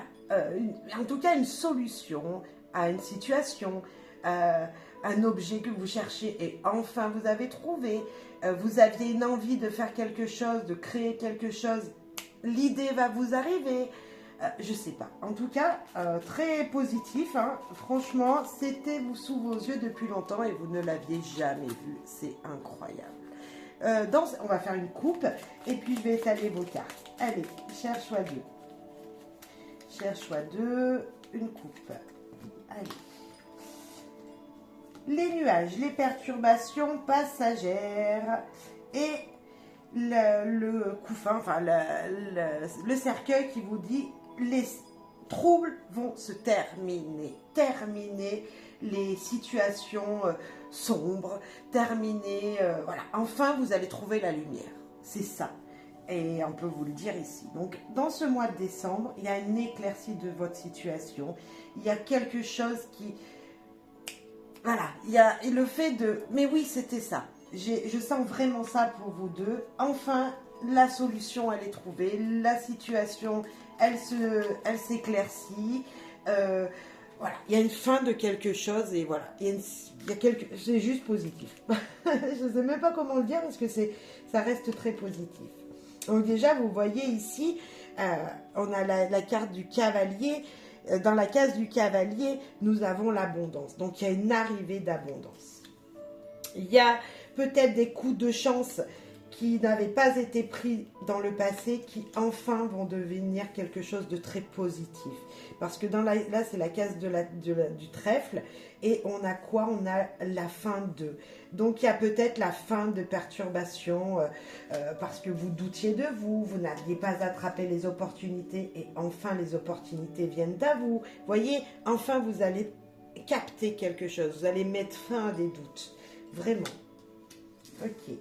en tout cas une solution à une situation, un objet que vous cherchez et enfin vous avez trouvé. Vous aviez une envie de faire quelque chose, de créer quelque chose, l'idée va vous arriver. Je sais pas. En tout cas, très positif. Hein. Franchement, c'était sous vos yeux depuis longtemps et vous ne l'aviez jamais vu. C'est incroyable. On va faire une coupe et puis je vais étaler vos cartes. Allez, cher choix 2. Cher choix 2, une coupe. Allez. Les nuages, les perturbations passagères et le couffin, enfin le cercueil qui vous dit les troubles vont se terminer. Terminer les situations sombres, terminer, voilà. Enfin, vous allez trouver la lumière. C'est ça. Et on peut vous le dire ici. Donc, dans ce mois de décembre, il y a une éclaircie de votre situation. Il y a quelque chose qui... Voilà, il y a le fait de... Mais oui, c'était ça. Je sens vraiment ça pour vous deux. Enfin, la solution, elle est trouvée. La situation, elle s'éclaircit. Voilà, il y a une fin de quelque chose et voilà. C'est juste positif. Je ne sais même pas comment le dire parce que ça reste très positif. Donc déjà, vous voyez ici, on a la carte du cavalier. Dans la case du cavalier, nous avons l'abondance. Donc, il y a une arrivée d'abondance. Il y a peut-être des coups de chance qui n'avaient pas été pris dans le passé, qui enfin vont devenir quelque chose de très positif. Parce que là, c'est la case du trèfle, et on a quoi? On a la fin de. Donc, il y a peut-être la fin de perturbation, parce que vous doutiez de vous, vous n'aviez pas attrapé les opportunités, et enfin, les opportunités viennent à vous. Voyez, enfin, vous allez capter quelque chose, vous allez mettre fin à des doutes. Vraiment. Ok.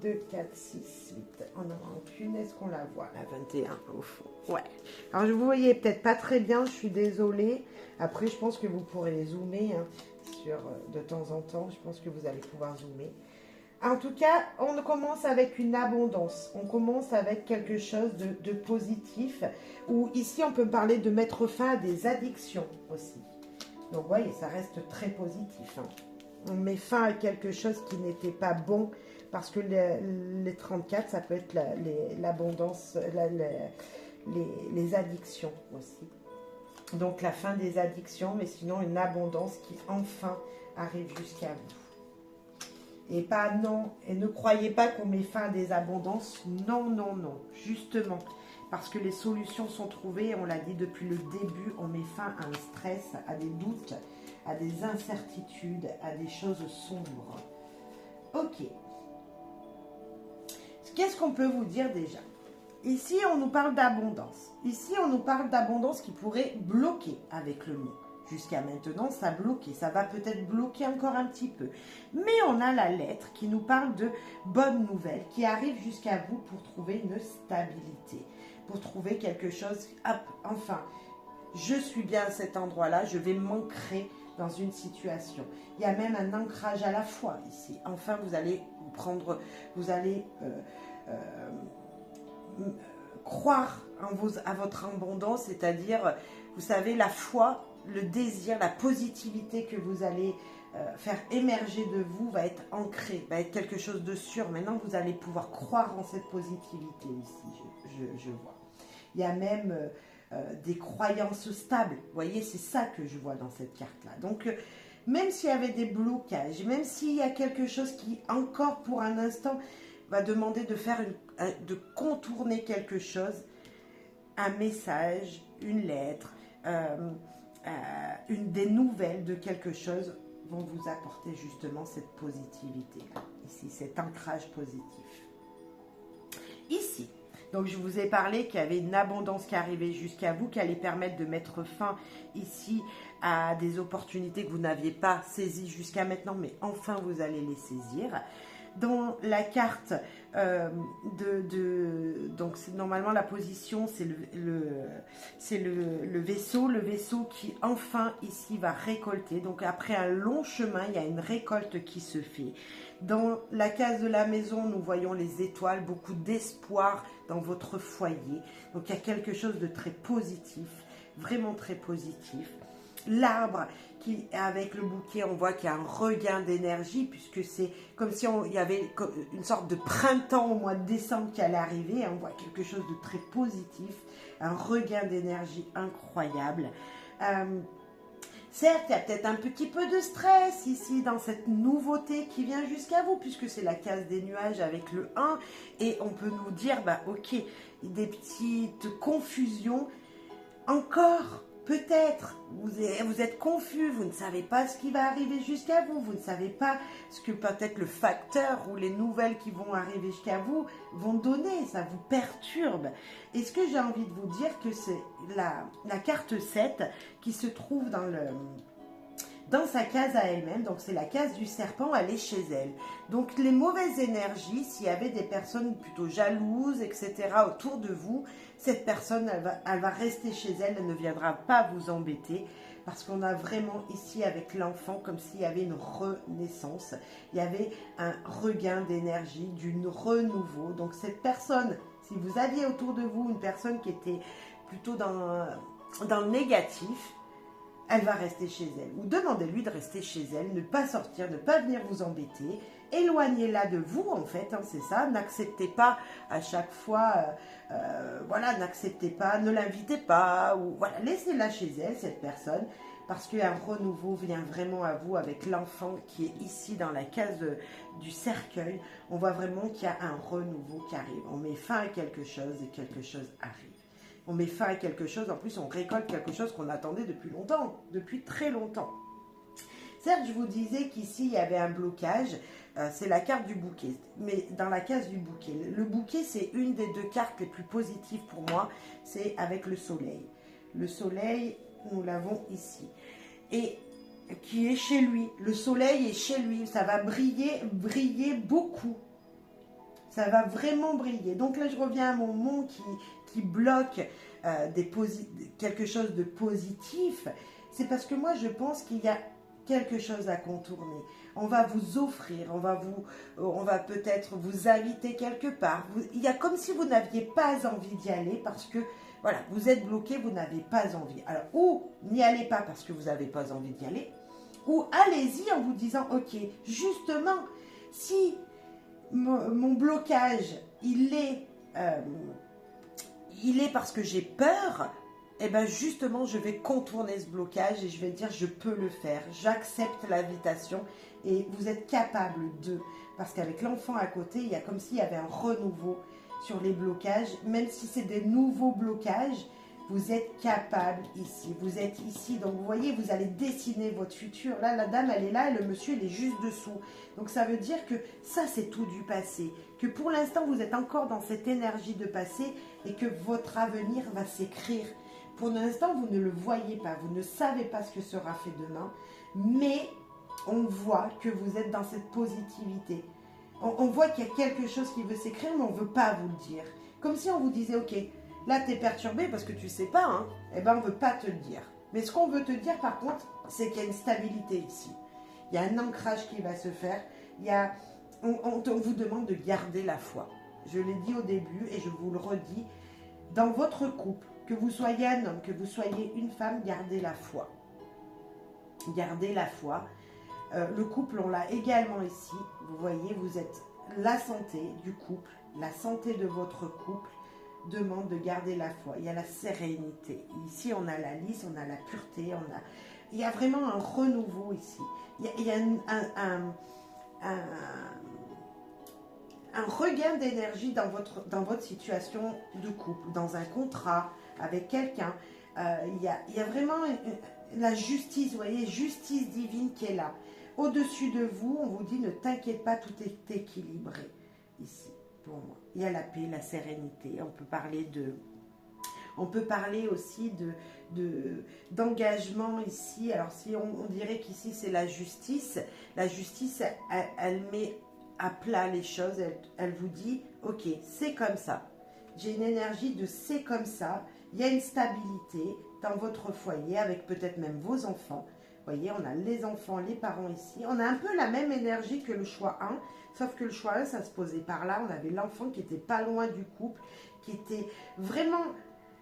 2, 4, 6, 8. On en manque une. Est-ce qu'on la voit? La 21 au fond. Ouais. Alors, je vous voyais peut-être pas très bien. Je suis désolée. Après, je pense que vous pourrez zoomer de temps en temps. Je pense que vous allez pouvoir zoomer. En tout cas, on commence avec une abondance. On commence avec quelque chose de positif. Ou ici, on peut parler de mettre fin à des addictions aussi. Donc, vous voyez, ça reste très positif. On met fin à quelque chose qui n'était pas bon. Parce que les 34, ça peut être l'abondance, les addictions aussi. Donc la fin des addictions, mais sinon une abondance qui enfin arrive jusqu'à vous. Et pas non, et ne croyez pas qu'on met fin à des abondances. Non, non, non, justement. Parce que les solutions sont trouvées, on l'a dit depuis le début, on met fin à un stress, à des doutes, à des incertitudes, à des choses sombres. Ok. Qu'est-ce qu'on peut vous dire déjà? Ici, on nous parle d'abondance. Ici, on nous parle d'abondance qui pourrait bloquer avec le mot. Jusqu'à maintenant, ça bloquait. Ça va peut-être bloquer encore un petit peu. Mais on a la lettre qui nous parle de bonnes nouvelles, qui arrive jusqu'à vous pour trouver une stabilité. Pour trouver quelque chose. Hop, enfin, je suis bien à cet endroit-là, je vais m'ancrer dans une situation. Il y a même un ancrage à la fois ici. Enfin, vous allez prendre, vous allez croire à votre abondance, c'est-à-dire, vous savez, la foi, le désir, la positivité que vous allez faire émerger de vous va être ancré, va être quelque chose de sûr. Maintenant, vous allez pouvoir croire en cette positivité ici, je vois. Il y a même des croyances stables. Vous voyez, c'est ça que je vois dans cette carte-là. Donc, même s'il y avait des blocages, même s'il y a quelque chose qui, encore pour un instant, va demander de faire de contourner quelque chose, un message, une lettre, des nouvelles de quelque chose vont vous apporter justement cette positivité, ici, cet ancrage positif. Ici, donc je vous ai parlé qu'il y avait une abondance qui arrivait jusqu'à vous, qui allait permettre de mettre fin ici à des opportunités que vous n'aviez pas saisies jusqu'à maintenant, mais enfin vous allez les saisir. Dans la carte donc normalement la position c'est le vaisseau qui enfin ici va récolter. Donc après un long chemin, il y a une récolte qui se fait. Dans la case de la maison, nous voyons les étoiles, beaucoup d'espoir dans votre foyer. Donc il y a quelque chose de très positif, vraiment très positif. L'arbre, avec le bouquet, on voit qu'il y a un regain d'énergie, puisque c'est comme si il y avait une sorte de printemps au mois de décembre qui allait arriver. On voit quelque chose de très positif, un regain d'énergie incroyable. Certes, il y a peut-être un petit peu de stress ici dans cette nouveauté qui vient jusqu'à vous, puisque c'est la case des nuages avec le 1, et on peut nous dire, ok, des petites confusions encore. Peut-être, vous êtes confus, vous ne savez pas ce qui va arriver jusqu'à vous, vous ne savez pas ce que peut-être le facteur ou les nouvelles qui vont arriver jusqu'à vous vont donner, ça vous perturbe. Et ce que j'ai envie de vous dire, que c'est la carte 7 qui se trouve dans sa case à elle-même, donc c'est la case du serpent, elle est chez elle. Donc les mauvaises énergies, s'il y avait des personnes plutôt jalouses, etc. autour de vous, cette personne, elle va rester chez elle, elle ne viendra pas vous embêter, parce qu'on a vraiment ici avec l'enfant comme s'il y avait une renaissance, il y avait un regain d'énergie, d'une renouveau. Donc cette personne, si vous aviez autour de vous une personne qui était plutôt dans le négatif, elle va rester chez elle. Ou demandez-lui de rester chez elle, ne pas sortir, ne pas venir vous embêter. Éloignez-la de vous, en fait, c'est ça. N'acceptez pas à chaque fois, n'acceptez pas, ne l'invitez pas. Ou voilà, laissez-la chez elle, cette personne. parce qu'un renouveau vient vraiment à vous avec l'enfant qui est ici dans la case du cercueil. On voit vraiment qu'il y a un renouveau qui arrive. On met fin à quelque chose et quelque chose arrive. On met fin à quelque chose, en plus on récolte quelque chose qu'on attendait depuis longtemps, depuis très longtemps. Certes, je vous disais qu'ici il y avait un blocage, c'est la carte du bouquet, mais dans la case du bouquet. Le bouquet, c'est une des deux cartes les plus positives pour moi, c'est avec le soleil. Le soleil, nous l'avons ici. Et qui est chez lui. Le soleil est chez lui, ça va briller beaucoup. Ça va vraiment briller. Donc là, je reviens à mon mot qui bloque quelque chose de positif. C'est parce que moi, je pense qu'il y a quelque chose à contourner. On va vous offrir, on va peut-être vous inviter quelque part. Il y a comme si vous n'aviez pas envie d'y aller parce que, voilà, vous êtes bloqué, vous n'avez pas envie. Alors, ou n'y allez pas parce que vous n'avez pas envie d'y aller, ou allez-y en vous disant, ok, justement, si mon blocage, il est parce que j'ai peur, et bien justement, je vais contourner ce blocage et je vais dire, je peux le faire. J'accepte l'invitation et vous êtes capable de. Parce qu'avec l'enfant à côté, il y a comme s'il y avait un renouveau sur les blocages. Même si c'est des nouveaux blocages, vous êtes capable ici. Vous êtes ici. Donc, vous voyez, vous allez dessiner votre futur. Là, la dame, elle est là et le monsieur, il est juste dessous. Donc, ça veut dire que ça, c'est tout du passé. Que pour l'instant, vous êtes encore dans cette énergie de passé et que votre avenir va s'écrire. Pour l'instant, vous ne le voyez pas. Vous ne savez pas ce que sera fait demain. Mais on voit que vous êtes dans cette positivité. On voit qu'il y a quelque chose qui veut s'écrire, mais on ne veut pas vous le dire. Comme si on vous disait, ok, là, tu es perturbé parce que tu ne sais pas, hein, eh bien, on ne veut pas te le dire. Mais ce qu'on veut te dire, par contre, c'est qu'il y a une stabilité ici. Il y a un ancrage qui va se faire. On vous demande de garder la foi. Je l'ai dit au début et je vous le redis. Dans votre couple, que vous soyez un homme, que vous soyez une femme, gardez la foi. Gardez la foi. Le couple, on l'a également ici. Vous voyez, vous êtes la santé du couple, la santé de votre couple demande de garder la foi. Il y a la sérénité. Ici, on a la lisse, on a la pureté, il y a vraiment un renouveau ici. Il y a un regain d'énergie dans votre situation de couple, dans un contrat, avec quelqu'un. Il y a vraiment la justice, vous voyez, justice divine qui est là. Au-dessus de vous, on vous dit, ne t'inquiète pas, tout est équilibré ici, pour moi. Il y a la paix, la sérénité. On peut parler aussi d'engagement ici. Alors, si on dirait qu'ici, c'est la justice. La justice, elle met à plat les choses. Elle vous dit, ok, c'est comme ça. J'ai une énergie de c'est comme ça. Il y a une stabilité dans votre foyer avec peut-être même vos enfants. Vous voyez, on a les enfants, les parents ici. On a un peu la même énergie que le choix 1, sauf que le choix 1, ça se posait par là. On avait l'enfant qui était pas loin du couple, qui était vraiment...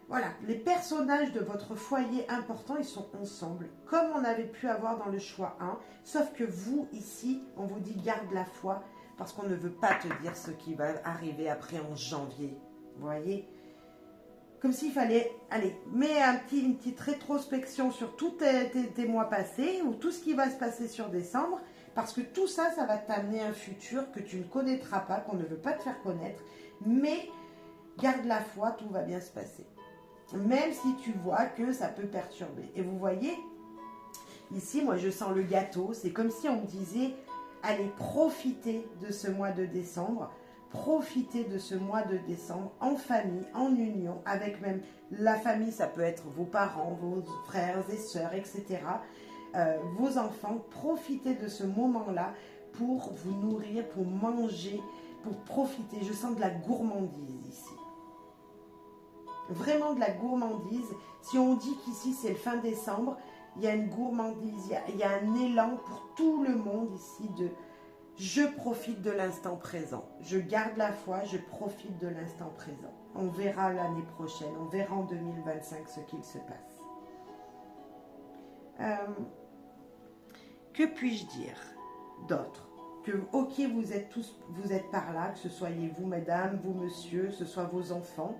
Voilà, les personnages de votre foyer important, ils sont ensemble, comme on avait pu avoir dans le choix 1, sauf que vous, ici, on vous dit garde la foi, parce qu'on ne veut pas te dire ce qui va arriver après en janvier. Vous voyez ? Comme s'il fallait, allez, mets une petite rétrospection sur tous tes mois passés ou tout ce qui va se passer sur décembre, parce que tout ça, ça va t'amener un futur que tu ne connaîtras pas, qu'on ne veut pas te faire connaître, mais garde la foi, tout va bien se passer. Même si tu vois que ça peut perturber. Et vous voyez, ici, moi, je sens le gâteau. C'est comme si on me disait, allez, profitez de ce mois de décembre. Profitez de ce mois de décembre en famille, en union, avec même la famille, ça peut être vos parents, vos frères et sœurs, etc. Vos enfants, profitez de ce moment-là pour vous nourrir, pour manger, pour profiter. Je sens de la gourmandise ici. Vraiment de la gourmandise. Si on dit qu'ici c'est le fin décembre, il y a une gourmandise, il y a un élan pour tout le monde ici de... Je profite de l'instant présent. Je garde la foi, je profite de l'instant présent. On verra l'année prochaine, on verra en 2025 ce qu'il se passe. Que puis-je dire d'autre? Que, ok, vous êtes par là, que ce soyez vous, mesdames, vous, monsieur, que ce soit vos enfants.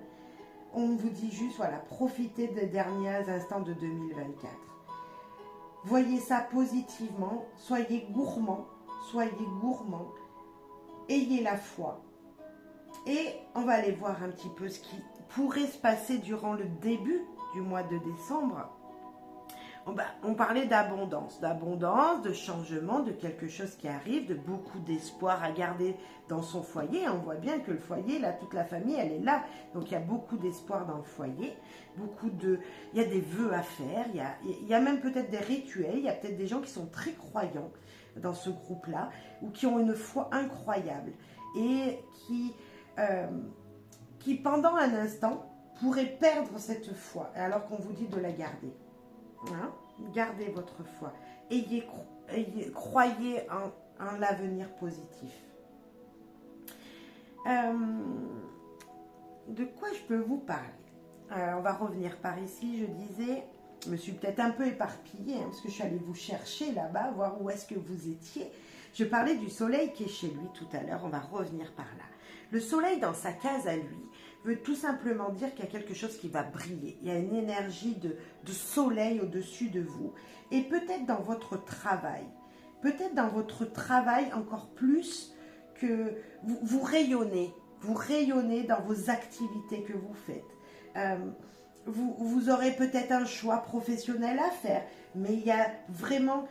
On vous dit juste, voilà, profitez des derniers instants de 2024. Voyez ça positivement, soyez gourmand, ayez la foi. Et on va aller voir un petit peu ce qui pourrait se passer durant le début du mois de décembre. On parlait d'abondance, de changement, de quelque chose qui arrive, de beaucoup d'espoir à garder dans son foyer. On voit bien que le foyer, là, toute la famille, elle est là. Donc, il y a beaucoup d'espoir dans le foyer. Il y a des vœux à faire. Il y a même peut-être des rituels. Il y a peut-être des gens qui sont très croyants dans ce groupe-là ou qui ont une foi incroyable et qui pendant un instant, pourraient perdre cette foi alors qu'on vous dit de la garder. Hein? Gardez votre foi. Croyez en l'avenir positif. De quoi je peux vous parler? On va revenir par ici. Je disais, je me suis peut-être un peu éparpillée parce que je suis allée vous chercher là-bas, voir où est-ce que vous étiez. Je parlais du soleil qui est chez lui tout à l'heure. On va revenir par là. Le soleil dans sa case à lui veut tout simplement dire qu'il y a quelque chose qui va briller. Il y a une énergie de soleil au-dessus de vous. Et peut-être dans votre travail encore plus que vous rayonnez dans vos activités que vous faites. Vous aurez peut-être un choix professionnel à faire, mais il y a vraiment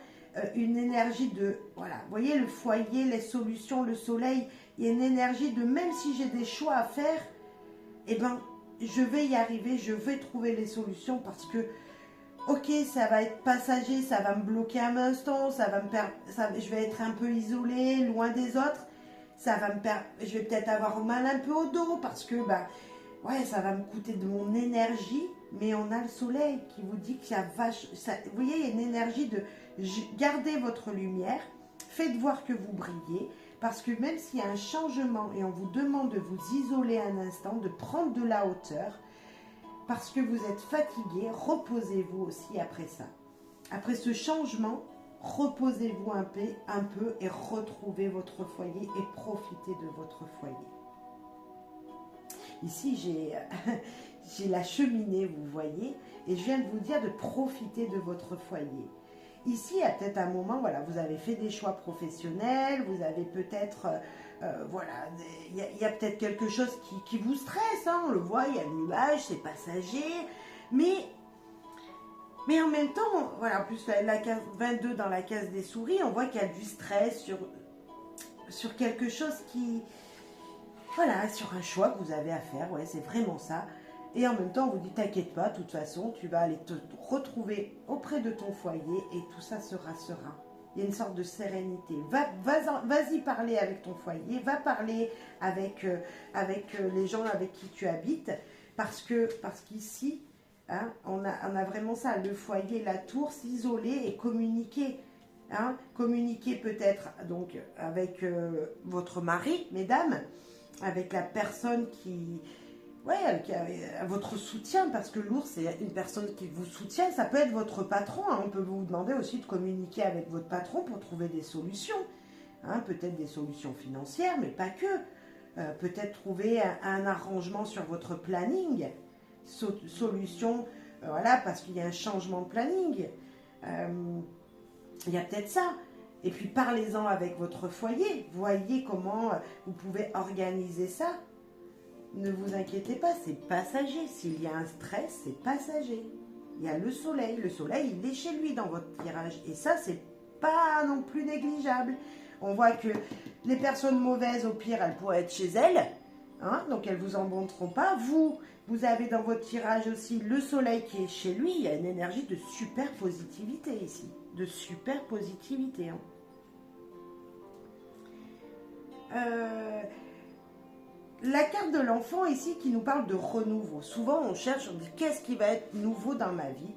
une énergie de, voilà, vous voyez le foyer, les solutions, le soleil, il y a une énergie de même si j'ai des choix à faire, eh ben, je vais y arriver, je vais trouver les solutions parce que, ok, ça va être passager, ça va me bloquer un instant, je vais être un peu isolée, loin des autres, je vais peut-être avoir mal un peu au dos parce que, ça va me coûter de mon énergie, mais on a le soleil qui vous dit qu'il y a vous voyez, il y a une énergie de garder votre lumière, faites voir que vous brillez, parce que même s'il y a un changement et on vous demande de vous isoler un instant, de prendre de la hauteur, parce que vous êtes fatigué, reposez-vous aussi après ça. Après ce changement, reposez-vous un peu et retrouvez votre foyer et profitez de votre foyer. Ici, j'ai la cheminée, vous voyez, et je viens de vous dire de profiter de votre foyer. Ici, il y a peut-être un moment, voilà, vous avez fait des choix professionnels, vous avez peut-être, il y a peut-être quelque chose qui vous stresse, hein, on le voit, il y a le nuage, c'est passager, mais en même temps, voilà, en plus la case 22 dans la case des souris, on voit qu'il y a du stress sur quelque chose voilà, sur un choix que vous avez à faire, ouais, c'est vraiment ça. Et en même temps, on vous dit, t'inquiète pas, de toute façon, tu vas aller te retrouver auprès de ton foyer et tout ça sera serein. Il y a une sorte de sérénité. Vas-y parler avec ton foyer, va parler avec les gens avec qui tu habites, parce qu'ici, hein, on a vraiment ça, le foyer, la tour, s'isoler et communiquer. Hein, communiquer peut-être donc avec votre mari, mesdames, avec la personne qui a votre soutien, parce que l'ours, c'est une personne qui vous soutient. Ça peut être votre patron, hein. On peut vous demander aussi de communiquer avec votre patron pour trouver des solutions. Hein, peut-être des solutions financières, mais pas que. Peut-être trouver un arrangement sur votre planning. Solution, voilà, parce qu'il y a un changement de planning. Il y a peut-être ça. Et puis parlez-en avec votre foyer. Voyez comment vous pouvez organiser ça. Ne vous inquiétez pas, c'est passager. S'il y a un stress, c'est passager. Il y a le soleil. Le soleil, il est chez lui dans votre tirage. Et ça, c'est pas non plus négligeable. On voit que les personnes mauvaises, au pire, elles pourraient être chez elles. Hein, donc, elles ne vous embêteront pas. Vous avez dans votre tirage aussi le soleil qui est chez lui. Il y a une énergie de super positivité ici. De super positivité. Hein. La carte de l'enfant ici qui nous parle de renouveau. Souvent on cherche, on dit qu'est-ce qui va être nouveau dans ma vie.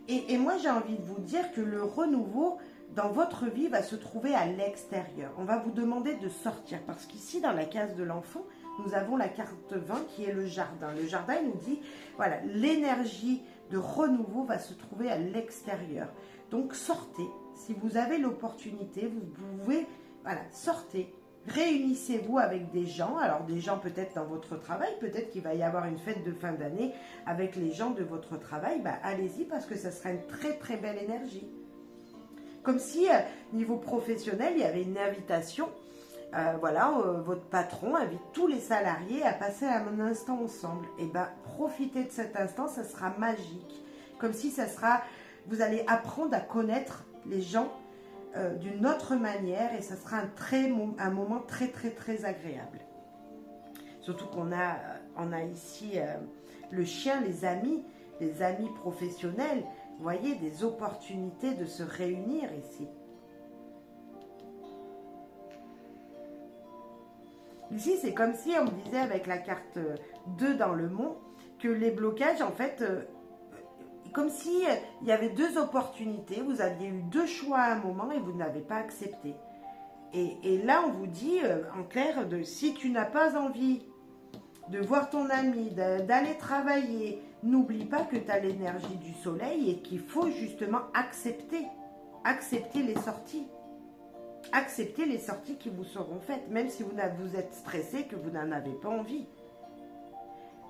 Et moi j'ai envie de vous dire que le renouveau dans votre vie va se trouver à l'extérieur. On va vous demander de sortir parce qu'ici dans la case de l'enfant, nous avons la carte 20 qui est le jardin. Le jardin il nous dit, voilà, l'énergie de renouveau va se trouver à l'extérieur. Donc sortez, si vous avez l'opportunité, vous pouvez, voilà, sortez. Réunissez-vous avec des gens, alors des gens peut-être dans votre travail, peut-être qu'il va y avoir une fête de fin d'année avec les gens de votre travail, allez-y parce que ça sera une très très belle énergie. Comme si, niveau professionnel, il y avait une invitation. Voilà, votre patron invite tous les salariés à passer un instant ensemble. Et bien, profitez de cet instant, ça sera magique. Comme si ça sera, vous allez apprendre à connaître les gens d'une autre manière et ça sera un moment très, très, très agréable. Surtout qu'on a ici le chien, les amis professionnels. Vous voyez, des opportunités de se réunir ici. Ici, c'est comme si on me disait avec la carte 2 dans le mont que les blocages, en fait, comme si il y avait deux opportunités, vous aviez eu deux choix à un moment et vous n'avez pas accepté. Et là, on vous dit, en clair, si tu n'as pas envie de voir ton ami, d'aller travailler, n'oublie pas que tu as l'énergie du soleil et qu'il faut justement accepter les sorties. Accepter les sorties qui vous seront faites, même si vous êtes stressé, que vous n'en avez pas envie.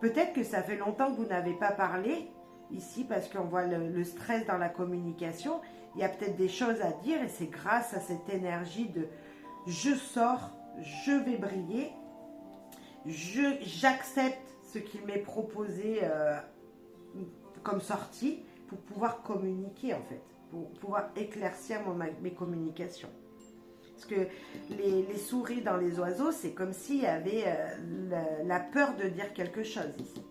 Peut-être que ça fait longtemps que vous n'avez pas parlé, ici, parce qu'on voit le stress dans la communication. Il y a peut-être des choses à dire et c'est grâce à cette énergie de « je sors, je vais briller », j'accepte ce qu'il m'est proposé comme sortie pour pouvoir communiquer, en fait, pour pouvoir éclaircir mes communications. Parce que les souris dans les oiseaux, c'est comme s'il y avait la peur de dire quelque chose ici.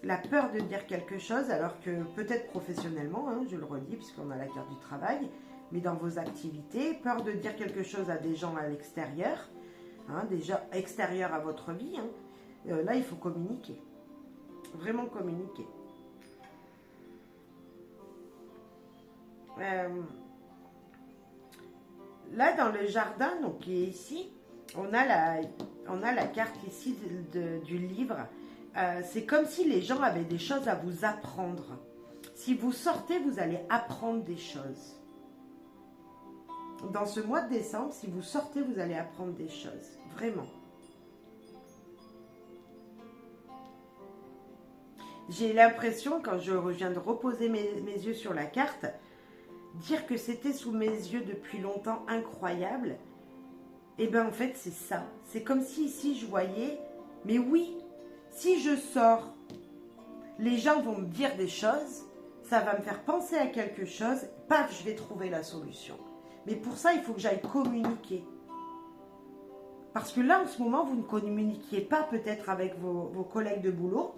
La peur de dire quelque chose, alors que peut-être professionnellement, hein, je le redis, puisqu'on a la carte du travail, mais dans vos activités, peur de dire quelque chose à des gens à l'extérieur, hein, des gens extérieurs à votre vie, hein, là, il faut communiquer. Vraiment communiquer. Là, dans le jardin, donc qui est ici, on a la carte ici du livre. C'est comme si les gens avaient des choses à vous apprendre. Si vous sortez, vous allez apprendre des choses. Dans ce mois de décembre, si vous sortez, vous allez apprendre des choses. Vraiment. J'ai l'impression, quand je viens de reposer mes yeux sur la carte, dire que c'était sous mes yeux depuis longtemps incroyable, et bien en fait c'est ça. C'est comme si ici je voyais, mais oui, si je sors, les gens vont me dire des choses, ça va me faire penser à quelque chose, paf, je vais trouver la solution. Mais pour ça, il faut que j'aille communiquer. Parce que là, en ce moment, vous ne communiquiez pas peut-être avec vos collègues de boulot,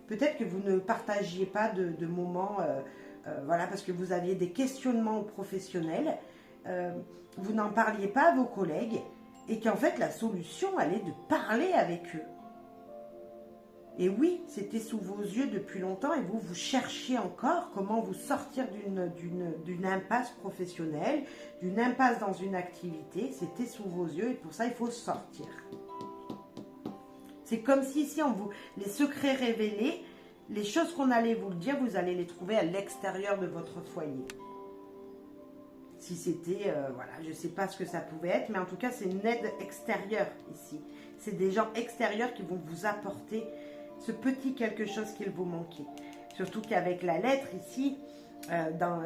peut-être que vous ne partagiez pas de moments... voilà, parce que vous aviez des questionnements professionnels, vous n'en parliez pas à vos collègues, et qu'en fait, la solution, elle est de parler avec eux. Et oui, c'était sous vos yeux depuis longtemps, et vous cherchiez encore comment vous sortir d'une impasse professionnelle, d'une impasse dans une activité, c'était sous vos yeux, et pour ça, il faut sortir. C'est comme si ici, les secrets révélés, les choses qu'on allait vous le dire, vous allez les trouver à l'extérieur de votre foyer. Si c'était, voilà, je ne sais pas ce que ça pouvait être, mais en tout cas, c'est une aide extérieure ici. C'est des gens extérieurs qui vont vous apporter ce petit quelque chose qu'il vous manquait. Surtout qu'avec la lettre ici, dans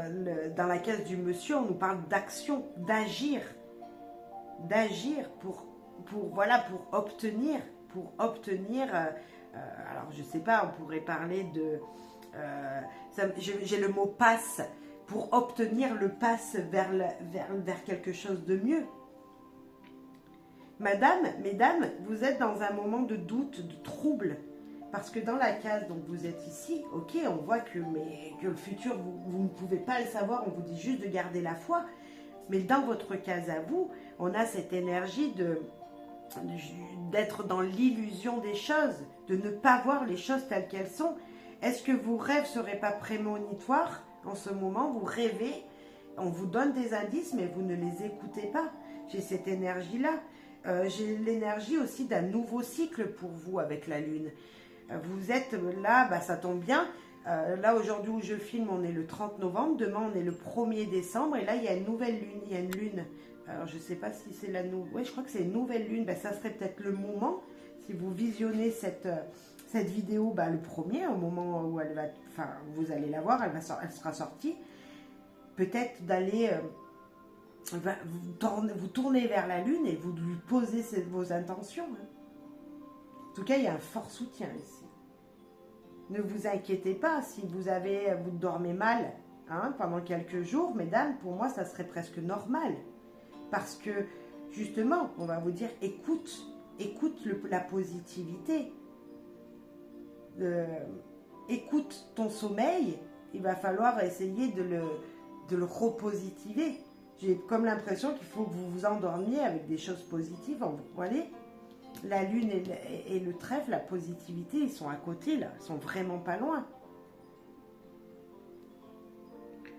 la case du monsieur, on nous parle d'action, d'agir. D'agir pour obtenir, alors, je ne sais pas, on pourrait parler de... j'ai le mot « passe » pour obtenir le passe vers quelque chose de mieux. Mesdames, vous êtes dans un moment de doute, de trouble. Parce que dans la case, donc vous êtes ici, ok, on voit que le futur, vous ne pouvez pas le savoir, on vous dit juste de garder la foi. Mais dans votre case à vous, on a cette énergie d'être dans l'illusion des choses, de ne pas voir les choses telles qu'elles sont. Est-ce que vos rêves ne seraient pas prémonitoires en ce moment? Vous rêvez, on vous donne des indices, mais vous ne les écoutez pas. J'ai cette énergie-là. J'ai l'énergie aussi d'un nouveau cycle pour vous avec la Lune. Vous êtes là, ça tombe bien. Là, aujourd'hui où je filme, on est le 30 novembre. Demain, on est le 1er décembre. Et là, il y a une nouvelle lune. Il y a une lune. Alors, je ne sais pas si c'est la nouvelle... Oui, je crois que c'est une nouvelle lune. Ça serait peut-être le moment, si vous visionnez cette vidéo, le 1er, au moment où elle va... Enfin, vous allez la voir, elle sera sortie. peut-être d'aller vous tourner vers la lune et vous lui posez vos intentions. Hein. En tout cas, il y a un fort soutien ici. Ne vous inquiétez pas si vous dormez mal hein, pendant quelques jours, mesdames, pour moi, ça serait presque normal. Parce que, justement, on va vous dire, écoute la positivité. Écoute ton sommeil, il va falloir essayer de le repositiver. J'ai comme l'impression qu'il faut que vous vous endormiez avec des choses positives. Vous voyez, la lune et le trèfle, la positivité, ils sont à côté là, ils sont vraiment pas loin.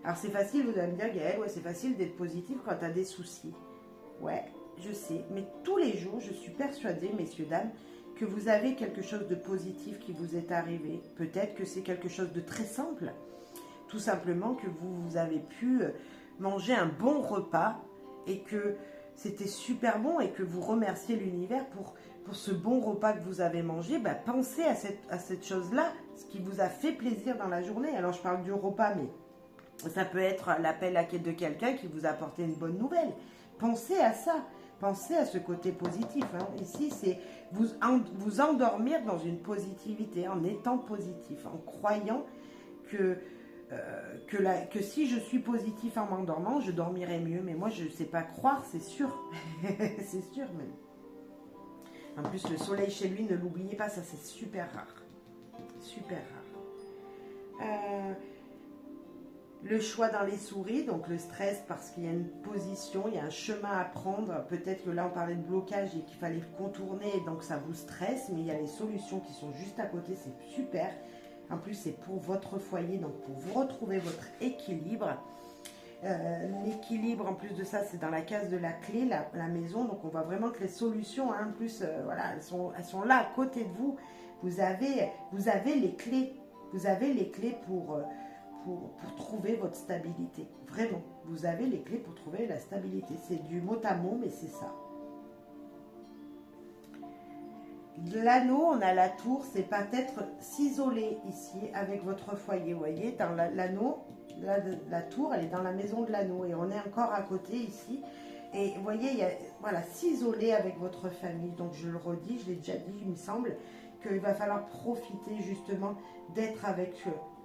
Alors c'est facile, vous allez me dire, Gaëlle, ouais, c'est facile d'être positif quand tu as des soucis. Ouais, je sais, mais tous les jours, je suis persuadée, messieurs, dames, que vous avez quelque chose de positif qui vous est arrivé. Peut-être que c'est quelque chose de très simple. Tout simplement que vous avez pu manger un bon repas et que c'était super bon et que vous remerciez l'univers pour ce bon repas que vous avez mangé. Bah, pensez à cette chose-là, ce qui vous a fait plaisir dans la journée. Alors, je parle du repas, mais ça peut être l'appel à quête de quelqu'un qui vous a apporté une bonne nouvelle. Pensez à ça. Pensez à ce côté positif. Hein. Ici, c'est vous endormir dans une positivité, en étant positif, en croyant que si je suis positif en m'endormant, je dormirai mieux. Mais moi, je ne sais pas croire, c'est sûr. C'est sûr même. En plus, le soleil chez lui, ne l'oubliez pas, ça c'est super rare. Super rare. Le choix dans les souris, donc le stress parce qu'il y a une position, il y a un chemin à prendre. Peut-être que là on parlait de blocage et qu'il fallait contourner, donc ça vous stresse, mais il y a les solutions qui sont juste à côté, c'est super. En plus c'est pour votre foyer, donc pour vous retrouver votre équilibre. L'équilibre en plus de ça c'est dans la case de la clé, la maison, donc on voit vraiment que les solutions, hein, en plus voilà, elles sont là à côté de vous. Vous avez les clés, pour trouver votre stabilité. Vraiment, vous avez les clés pour trouver la stabilité. C'est du mot à mot, mais c'est ça. De l'anneau, on a la tour, c'est peut-être s'isoler ici avec votre foyer. Vous voyez, dans l'anneau, la tour, elle est dans la maison de l'anneau et on est encore à côté ici. Et vous voyez, voilà, s'isoler avec votre famille. Donc je le redis, je l'ai déjà dit, il me semble qu'il va falloir profiter justement d'être avec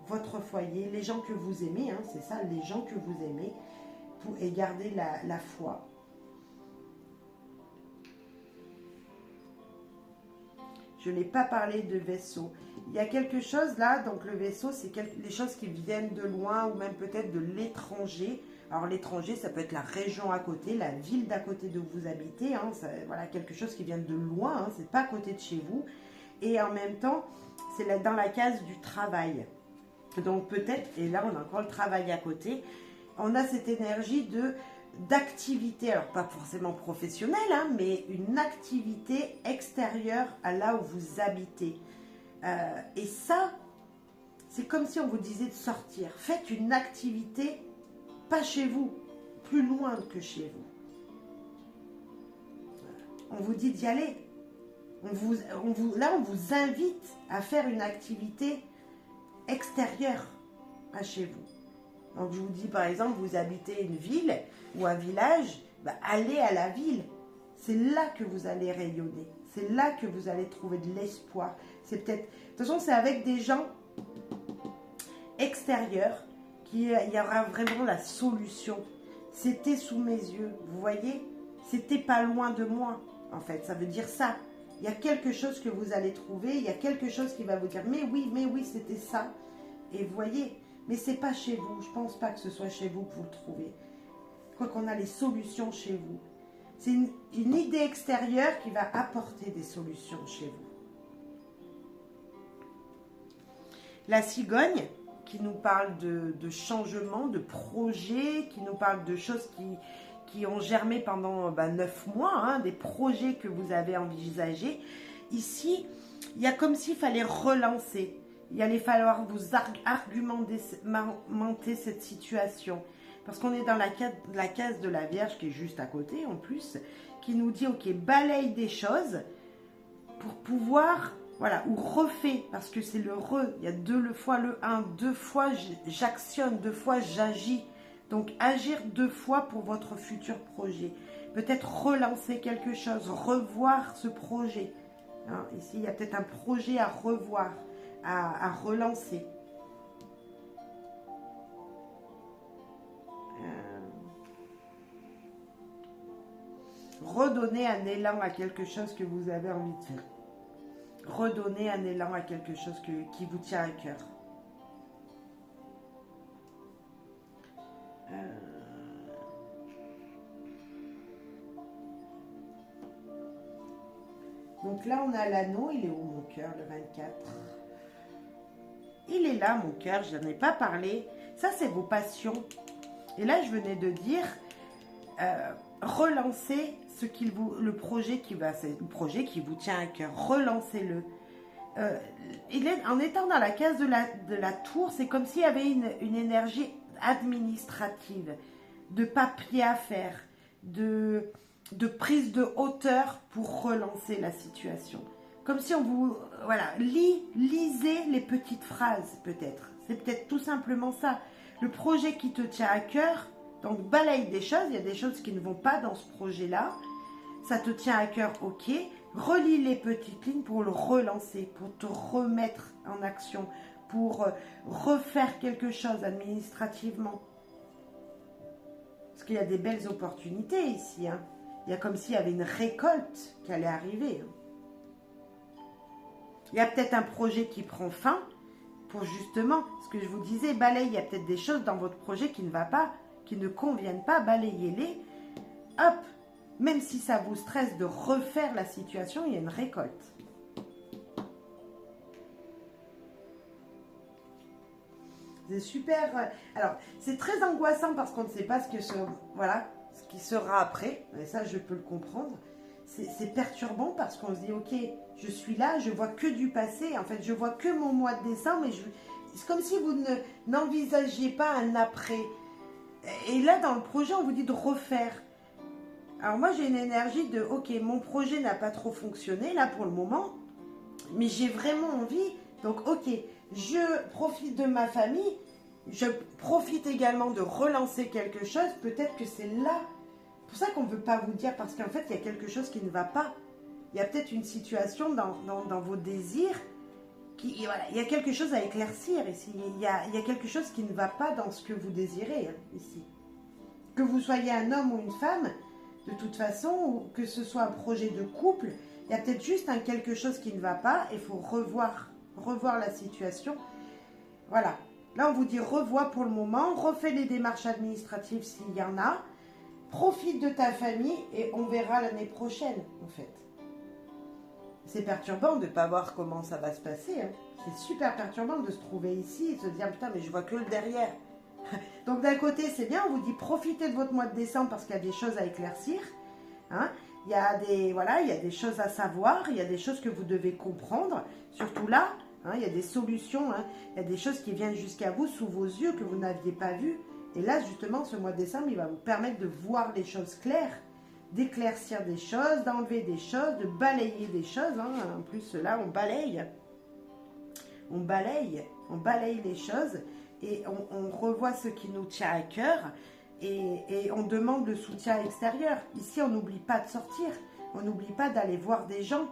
votre foyer, les gens que vous aimez, hein, c'est ça, les gens que vous aimez, et garder la foi. Je n'ai pas parlé de vaisseau. Il y a quelque chose là, donc le vaisseau, c'est les choses qui viennent de loin ou même peut-être de l'étranger. Alors l'étranger, ça peut être la région à côté, la ville d'à côté de où vous habitez. Hein, voilà, quelque chose qui vient de loin, hein, c'est pas à côté de chez vous. Et en même temps, c'est dans la case du travail. Donc peut-être, et là on a encore le travail à côté, on a cette énergie d'activité, alors pas forcément professionnelle, hein, mais une activité extérieure à là où vous habitez. Et ça, c'est comme si on vous disait de sortir. Faites une activité, pas chez vous, plus loin que chez vous. On vous dit d'y aller. Là, on vous invite à faire une activité extérieure à chez vous. Donc je vous dis par exemple, vous habitez une ville ou un village, bah, allez à la ville. C'est là que vous allez rayonner. C'est là que vous allez trouver de l'espoir. C'est peut-être, de toute façon, c'est avec des gens extérieurs qu'il y aura vraiment la solution. C'était sous mes yeux, vous voyez? C'était pas loin de moi, en fait. Ça veut dire ça. Il y a quelque chose que vous allez trouver, il y a quelque chose qui va vous dire, mais oui, c'était ça. Et vous voyez, mais c'est pas chez vous. Je pense pas que ce soit chez vous que vous le trouvez. Quoi qu'on a les solutions chez vous. C'est une idée extérieure qui va apporter des solutions chez vous. La cigogne, qui nous parle de changement, de projets, qui nous parle de choses qui ont germé pendant 9 mois, hein, des projets que vous avez envisagés. Ici, il y a comme s'il fallait relancer. Il allait falloir vous argumenter cette situation. Parce qu'on est dans la case de la Vierge qui est juste à côté en plus, qui nous dit, ok, balaye des choses pour pouvoir, voilà, ou refait, parce que c'est le re, il y a deux fois le 1, 2 fois j'actionne, 2 fois j'agis. Donc, agir 2 fois pour votre futur projet. Peut-être relancer quelque chose, revoir ce projet. Hein, ici, il y a peut-être un projet à revoir, à relancer. Redonner un élan à quelque chose que vous avez envie de faire. Redonner un élan à quelque chose qui vous tient à cœur. Donc là, on a l'anneau. Il est où mon cœur, le 24? Il est là, mon cœur. Je n'en ai pas parlé. Ça, c'est vos passions. Et là, je venais de dire, relancez le projet le projet qui vous tient à cœur. Relancez-le. En étant dans la case de la tour, c'est comme s'il y avait une énergie administrative, de papier à faire, de prise de hauteur pour relancer la situation. Comme si on vous... Voilà, lisez les petites phrases peut-être. C'est peut-être tout simplement ça. Le projet qui te tient à cœur, donc balaye des choses. Il y a des choses qui ne vont pas dans ce projet-là. Ça te tient à cœur, ok. Relis les petites lignes pour le relancer, pour te remettre en action, pour refaire quelque chose administrativement. Parce qu'il y a des belles opportunités ici. Hein. Il y a comme s'il y avait une récolte qui allait arriver. Il y a peut-être un projet qui prend fin pour justement, ce que je vous disais, balayer. Il y a peut-être des choses dans votre projet qui ne va pas, qui ne conviennent pas, balayez-les. Hop! Même si ça vous stresse de refaire la situation, il y a une récolte. C'est super. Alors, c'est très angoissant parce qu'on ne sait pas ce qui sera après. Et ça, je peux le comprendre. C'est perturbant parce qu'on se dit, ok, je suis là, je vois que du passé. En fait, je vois que mon mois de décembre. C'est comme si vous n'envisagiez pas un après. Et là, dans le projet, on vous dit de refaire. Alors moi j'ai une énergie de ok, mon projet n'a pas trop fonctionné là pour le moment, mais j'ai vraiment envie, donc ok, je profite de ma famille, je profite également de relancer quelque chose, peut-être que c'est là, c'est pour ça qu'on ne veut pas vous dire, parce qu'en fait il y a quelque chose qui ne va pas, il y a peut-être une situation dans vos désirs, voilà, il y a quelque chose à éclaircir ici, il y a quelque chose qui ne va pas dans ce que vous désirez ici. Que vous soyez un homme ou une femme, de toute façon, ou que ce soit un projet de couple, il y a peut-être juste quelque chose qui ne va pas et il faut revoir la situation. Voilà. Là, on vous dit revois pour le moment, refais les démarches administratives s'il y en a, profite de ta famille et on verra l'année prochaine, en fait. C'est perturbant de ne pas voir comment ça va se passer. Hein. C'est super perturbant de se trouver ici et de se dire putain, mais je vois que le derrière. Donc d'un côté c'est bien, on vous dit profitez de votre mois de décembre parce qu'il y a des choses à éclaircir, hein. Il y a des choses à savoir, il y a des choses que vous devez comprendre, surtout là, hein, il y a des solutions, hein, il y a des choses qui viennent jusqu'à vous, sous vos yeux, que vous n'aviez pas vues, et là justement ce mois de décembre il va vous permettre de voir les choses claires, d'éclaircir des choses, d'enlever des choses, de balayer des choses, hein. En plus là on balaye les choses, et on revoit ce qui nous tient à cœur et on demande le soutien extérieur. Ici, on n'oublie pas de sortir, on n'oublie pas d'aller voir des gens,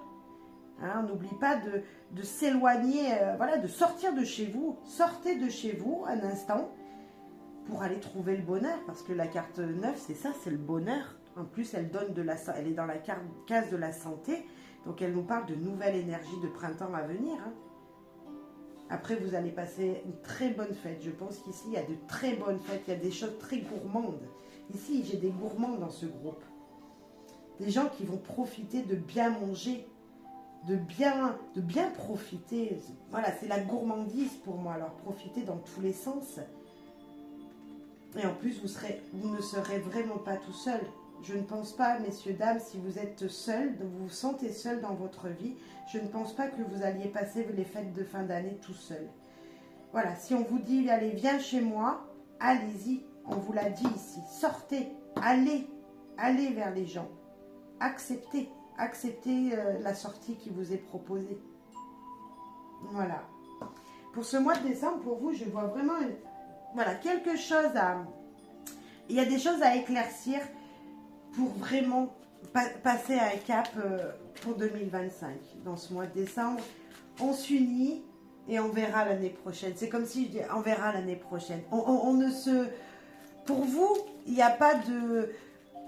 hein, on n'oublie pas de s'éloigner, de sortir de chez vous. Sortez de chez vous un instant pour aller trouver le bonheur, parce que la carte 9, c'est ça, c'est le bonheur. En plus, elle est dans la case de la santé, donc elle nous parle de nouvelle énergie de printemps à venir, hein. Après, vous allez passer une très bonne fête. Je pense qu'ici, il y a de très bonnes fêtes. Il y a des choses très gourmandes. Ici, j'ai des gourmands dans ce groupe. Des gens qui vont profiter de bien manger, de bien profiter. Voilà, c'est la gourmandise pour moi. Alors, profitez dans tous les sens. Et en plus, vous ne serez vraiment pas tout seul. Je ne pense pas, messieurs, dames, si vous êtes seul, vous vous sentez seul dans votre vie, je ne pense pas que vous alliez passer les fêtes de fin d'année tout seul. Voilà, si on vous dit, allez, viens chez moi, allez-y, on vous l'a dit ici, sortez, allez vers les gens, acceptez la sortie qui vous est proposée. Voilà. Pour ce mois de décembre, pour vous, je vois vraiment quelque chose il y a des choses à éclaircir pour vraiment passer à un cap pour 2025. Dans ce mois de décembre, on s'unit et on verra l'année prochaine. C'est comme si je dis, on verra l'année prochaine. On ne se... Pour vous, il n'y a pas de...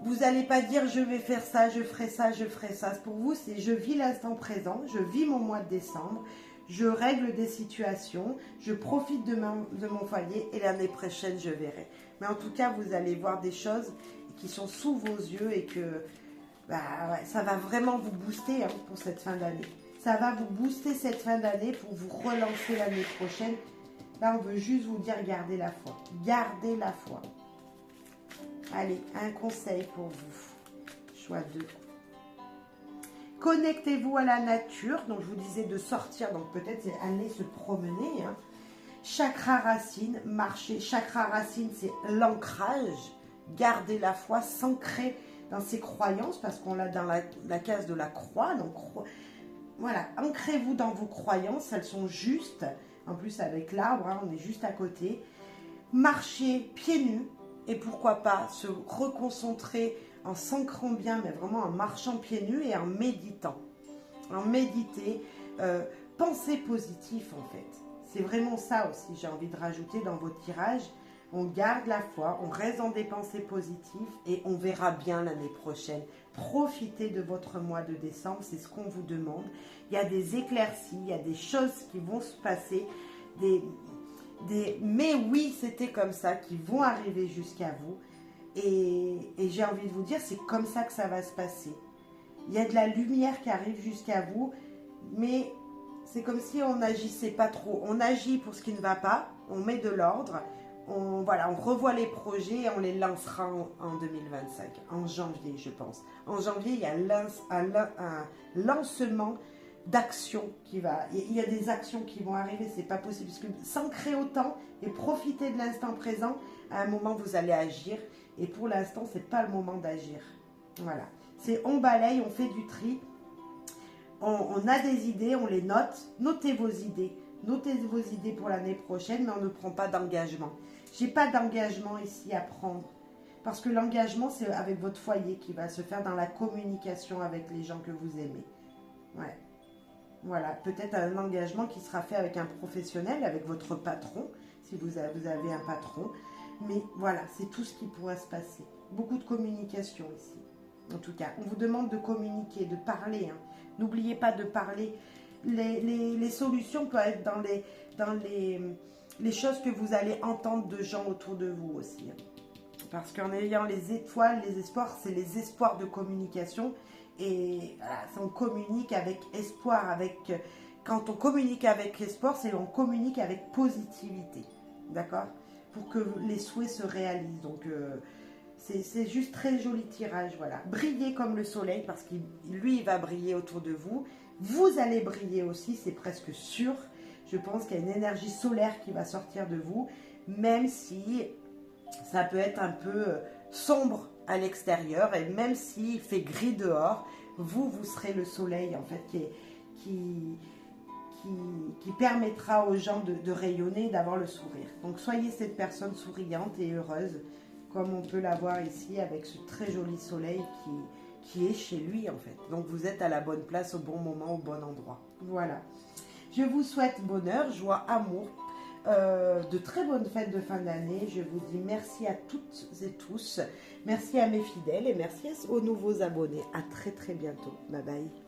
Vous n'allez pas dire je vais faire ça, je ferai ça, je ferai ça. Pour vous, c'est je vis l'instant présent, je vis mon mois de décembre, je règle des situations, je profite de mon foyer et l'année prochaine, je verrai. Mais en tout cas, vous allez voir des choses qui sont sous vos yeux et que bah, ouais, ça va vraiment vous booster hein, pour cette fin d'année. Ça va vous booster cette fin d'année pour vous relancer l'année prochaine. Là, on veut juste vous dire gardez la foi. Gardez la foi. Allez, un conseil pour vous. Choix 2. Connectez-vous à la nature. Donc, je vous disais de sortir. Donc, peut-être c'est aller se promener. Hein. Chakra racine, marcher. Chakra racine, c'est l'ancrage. Gardez la foi, s'ancrer dans ses croyances parce qu'on l'a dans la case de la croix. Donc, voilà, ancrez-vous dans vos croyances. Elles sont justes. En plus, avec l'arbre, hein, on est juste à côté. Marchez pieds nus. Et pourquoi pas se reconcentrer en s'ancrant bien, mais vraiment en marchant pieds nus et en méditant. En méditer, penser positif en fait. C'est vraiment ça aussi, j'ai envie de rajouter dans vos tirages. On garde la foi, on reste dans des pensées positives et on verra bien l'année prochaine. Profitez de votre mois de décembre, c'est ce qu'on vous demande. Il y a des éclaircies, il y a des choses qui vont se passer, mais oui, c'était comme ça, qui vont arriver jusqu'à vous. Et j'ai envie de vous dire, c'est comme ça que ça va se passer. Il y a de la lumière qui arrive jusqu'à vous, mais c'est comme si on n'agissait pas trop. On agit pour ce qui ne va pas, on met de l'ordre, on revoit les projets et on les lancera en 2025, en janvier, je pense. En janvier, il y a un lancement d'action qui va... Il y a des actions qui vont arriver, c'est pas possible. Parce que s'ancrer autant et profiter de l'instant présent, à un moment, vous allez agir. Et pour l'instant, c'est pas le moment d'agir. Voilà. C'est on balaye, on fait du tri. On a des idées, on les note. Notez vos idées. Notez vos idées pour l'année prochaine, mais on ne prend pas d'engagement. J'ai pas d'engagement ici à prendre. Parce que l'engagement, c'est avec votre foyer qui va se faire dans la communication avec les gens que vous aimez. Ouais. Voilà, peut-être un engagement qui sera fait avec un professionnel, avec votre patron, si vous avez un patron. Mais voilà, c'est tout ce qui pourra se passer. Beaucoup de communication ici. En tout cas, on vous demande de communiquer, de parler. Hein. N'oubliez pas de parler. Les solutions peuvent être dans les choses que vous allez entendre de gens autour de vous aussi. Hein. Parce qu'en ayant les étoiles, les espoirs, c'est les espoirs de communication. Et voilà, on communique avec espoir, quand on communique avec espoir, c'est on communique avec positivité, d'accord? Pour que les souhaits se réalisent. Donc, c'est juste très joli tirage, voilà. Brillez comme le soleil, parce qu'il lui, il va briller autour de vous. Vous allez briller aussi, c'est presque sûr. Je pense qu'il y a une énergie solaire qui va sortir de vous, même si ça peut être un peu sombre à l'extérieur, et même s'il fait gris dehors, vous serez le soleil en fait qui permettra aux gens de rayonner, d'avoir le sourire. Donc soyez cette personne souriante et heureuse, comme on peut la voir ici avec ce très joli soleil qui est chez lui en fait. Donc vous êtes à la bonne place, au bon moment, au bon endroit. Voilà. Je vous souhaite bonheur, joie, amour, de très bonnes fêtes de fin d'année. Je vous dis merci à toutes et tous. Merci à mes fidèles et merci aux nouveaux abonnés. À très très bientôt. Bye bye.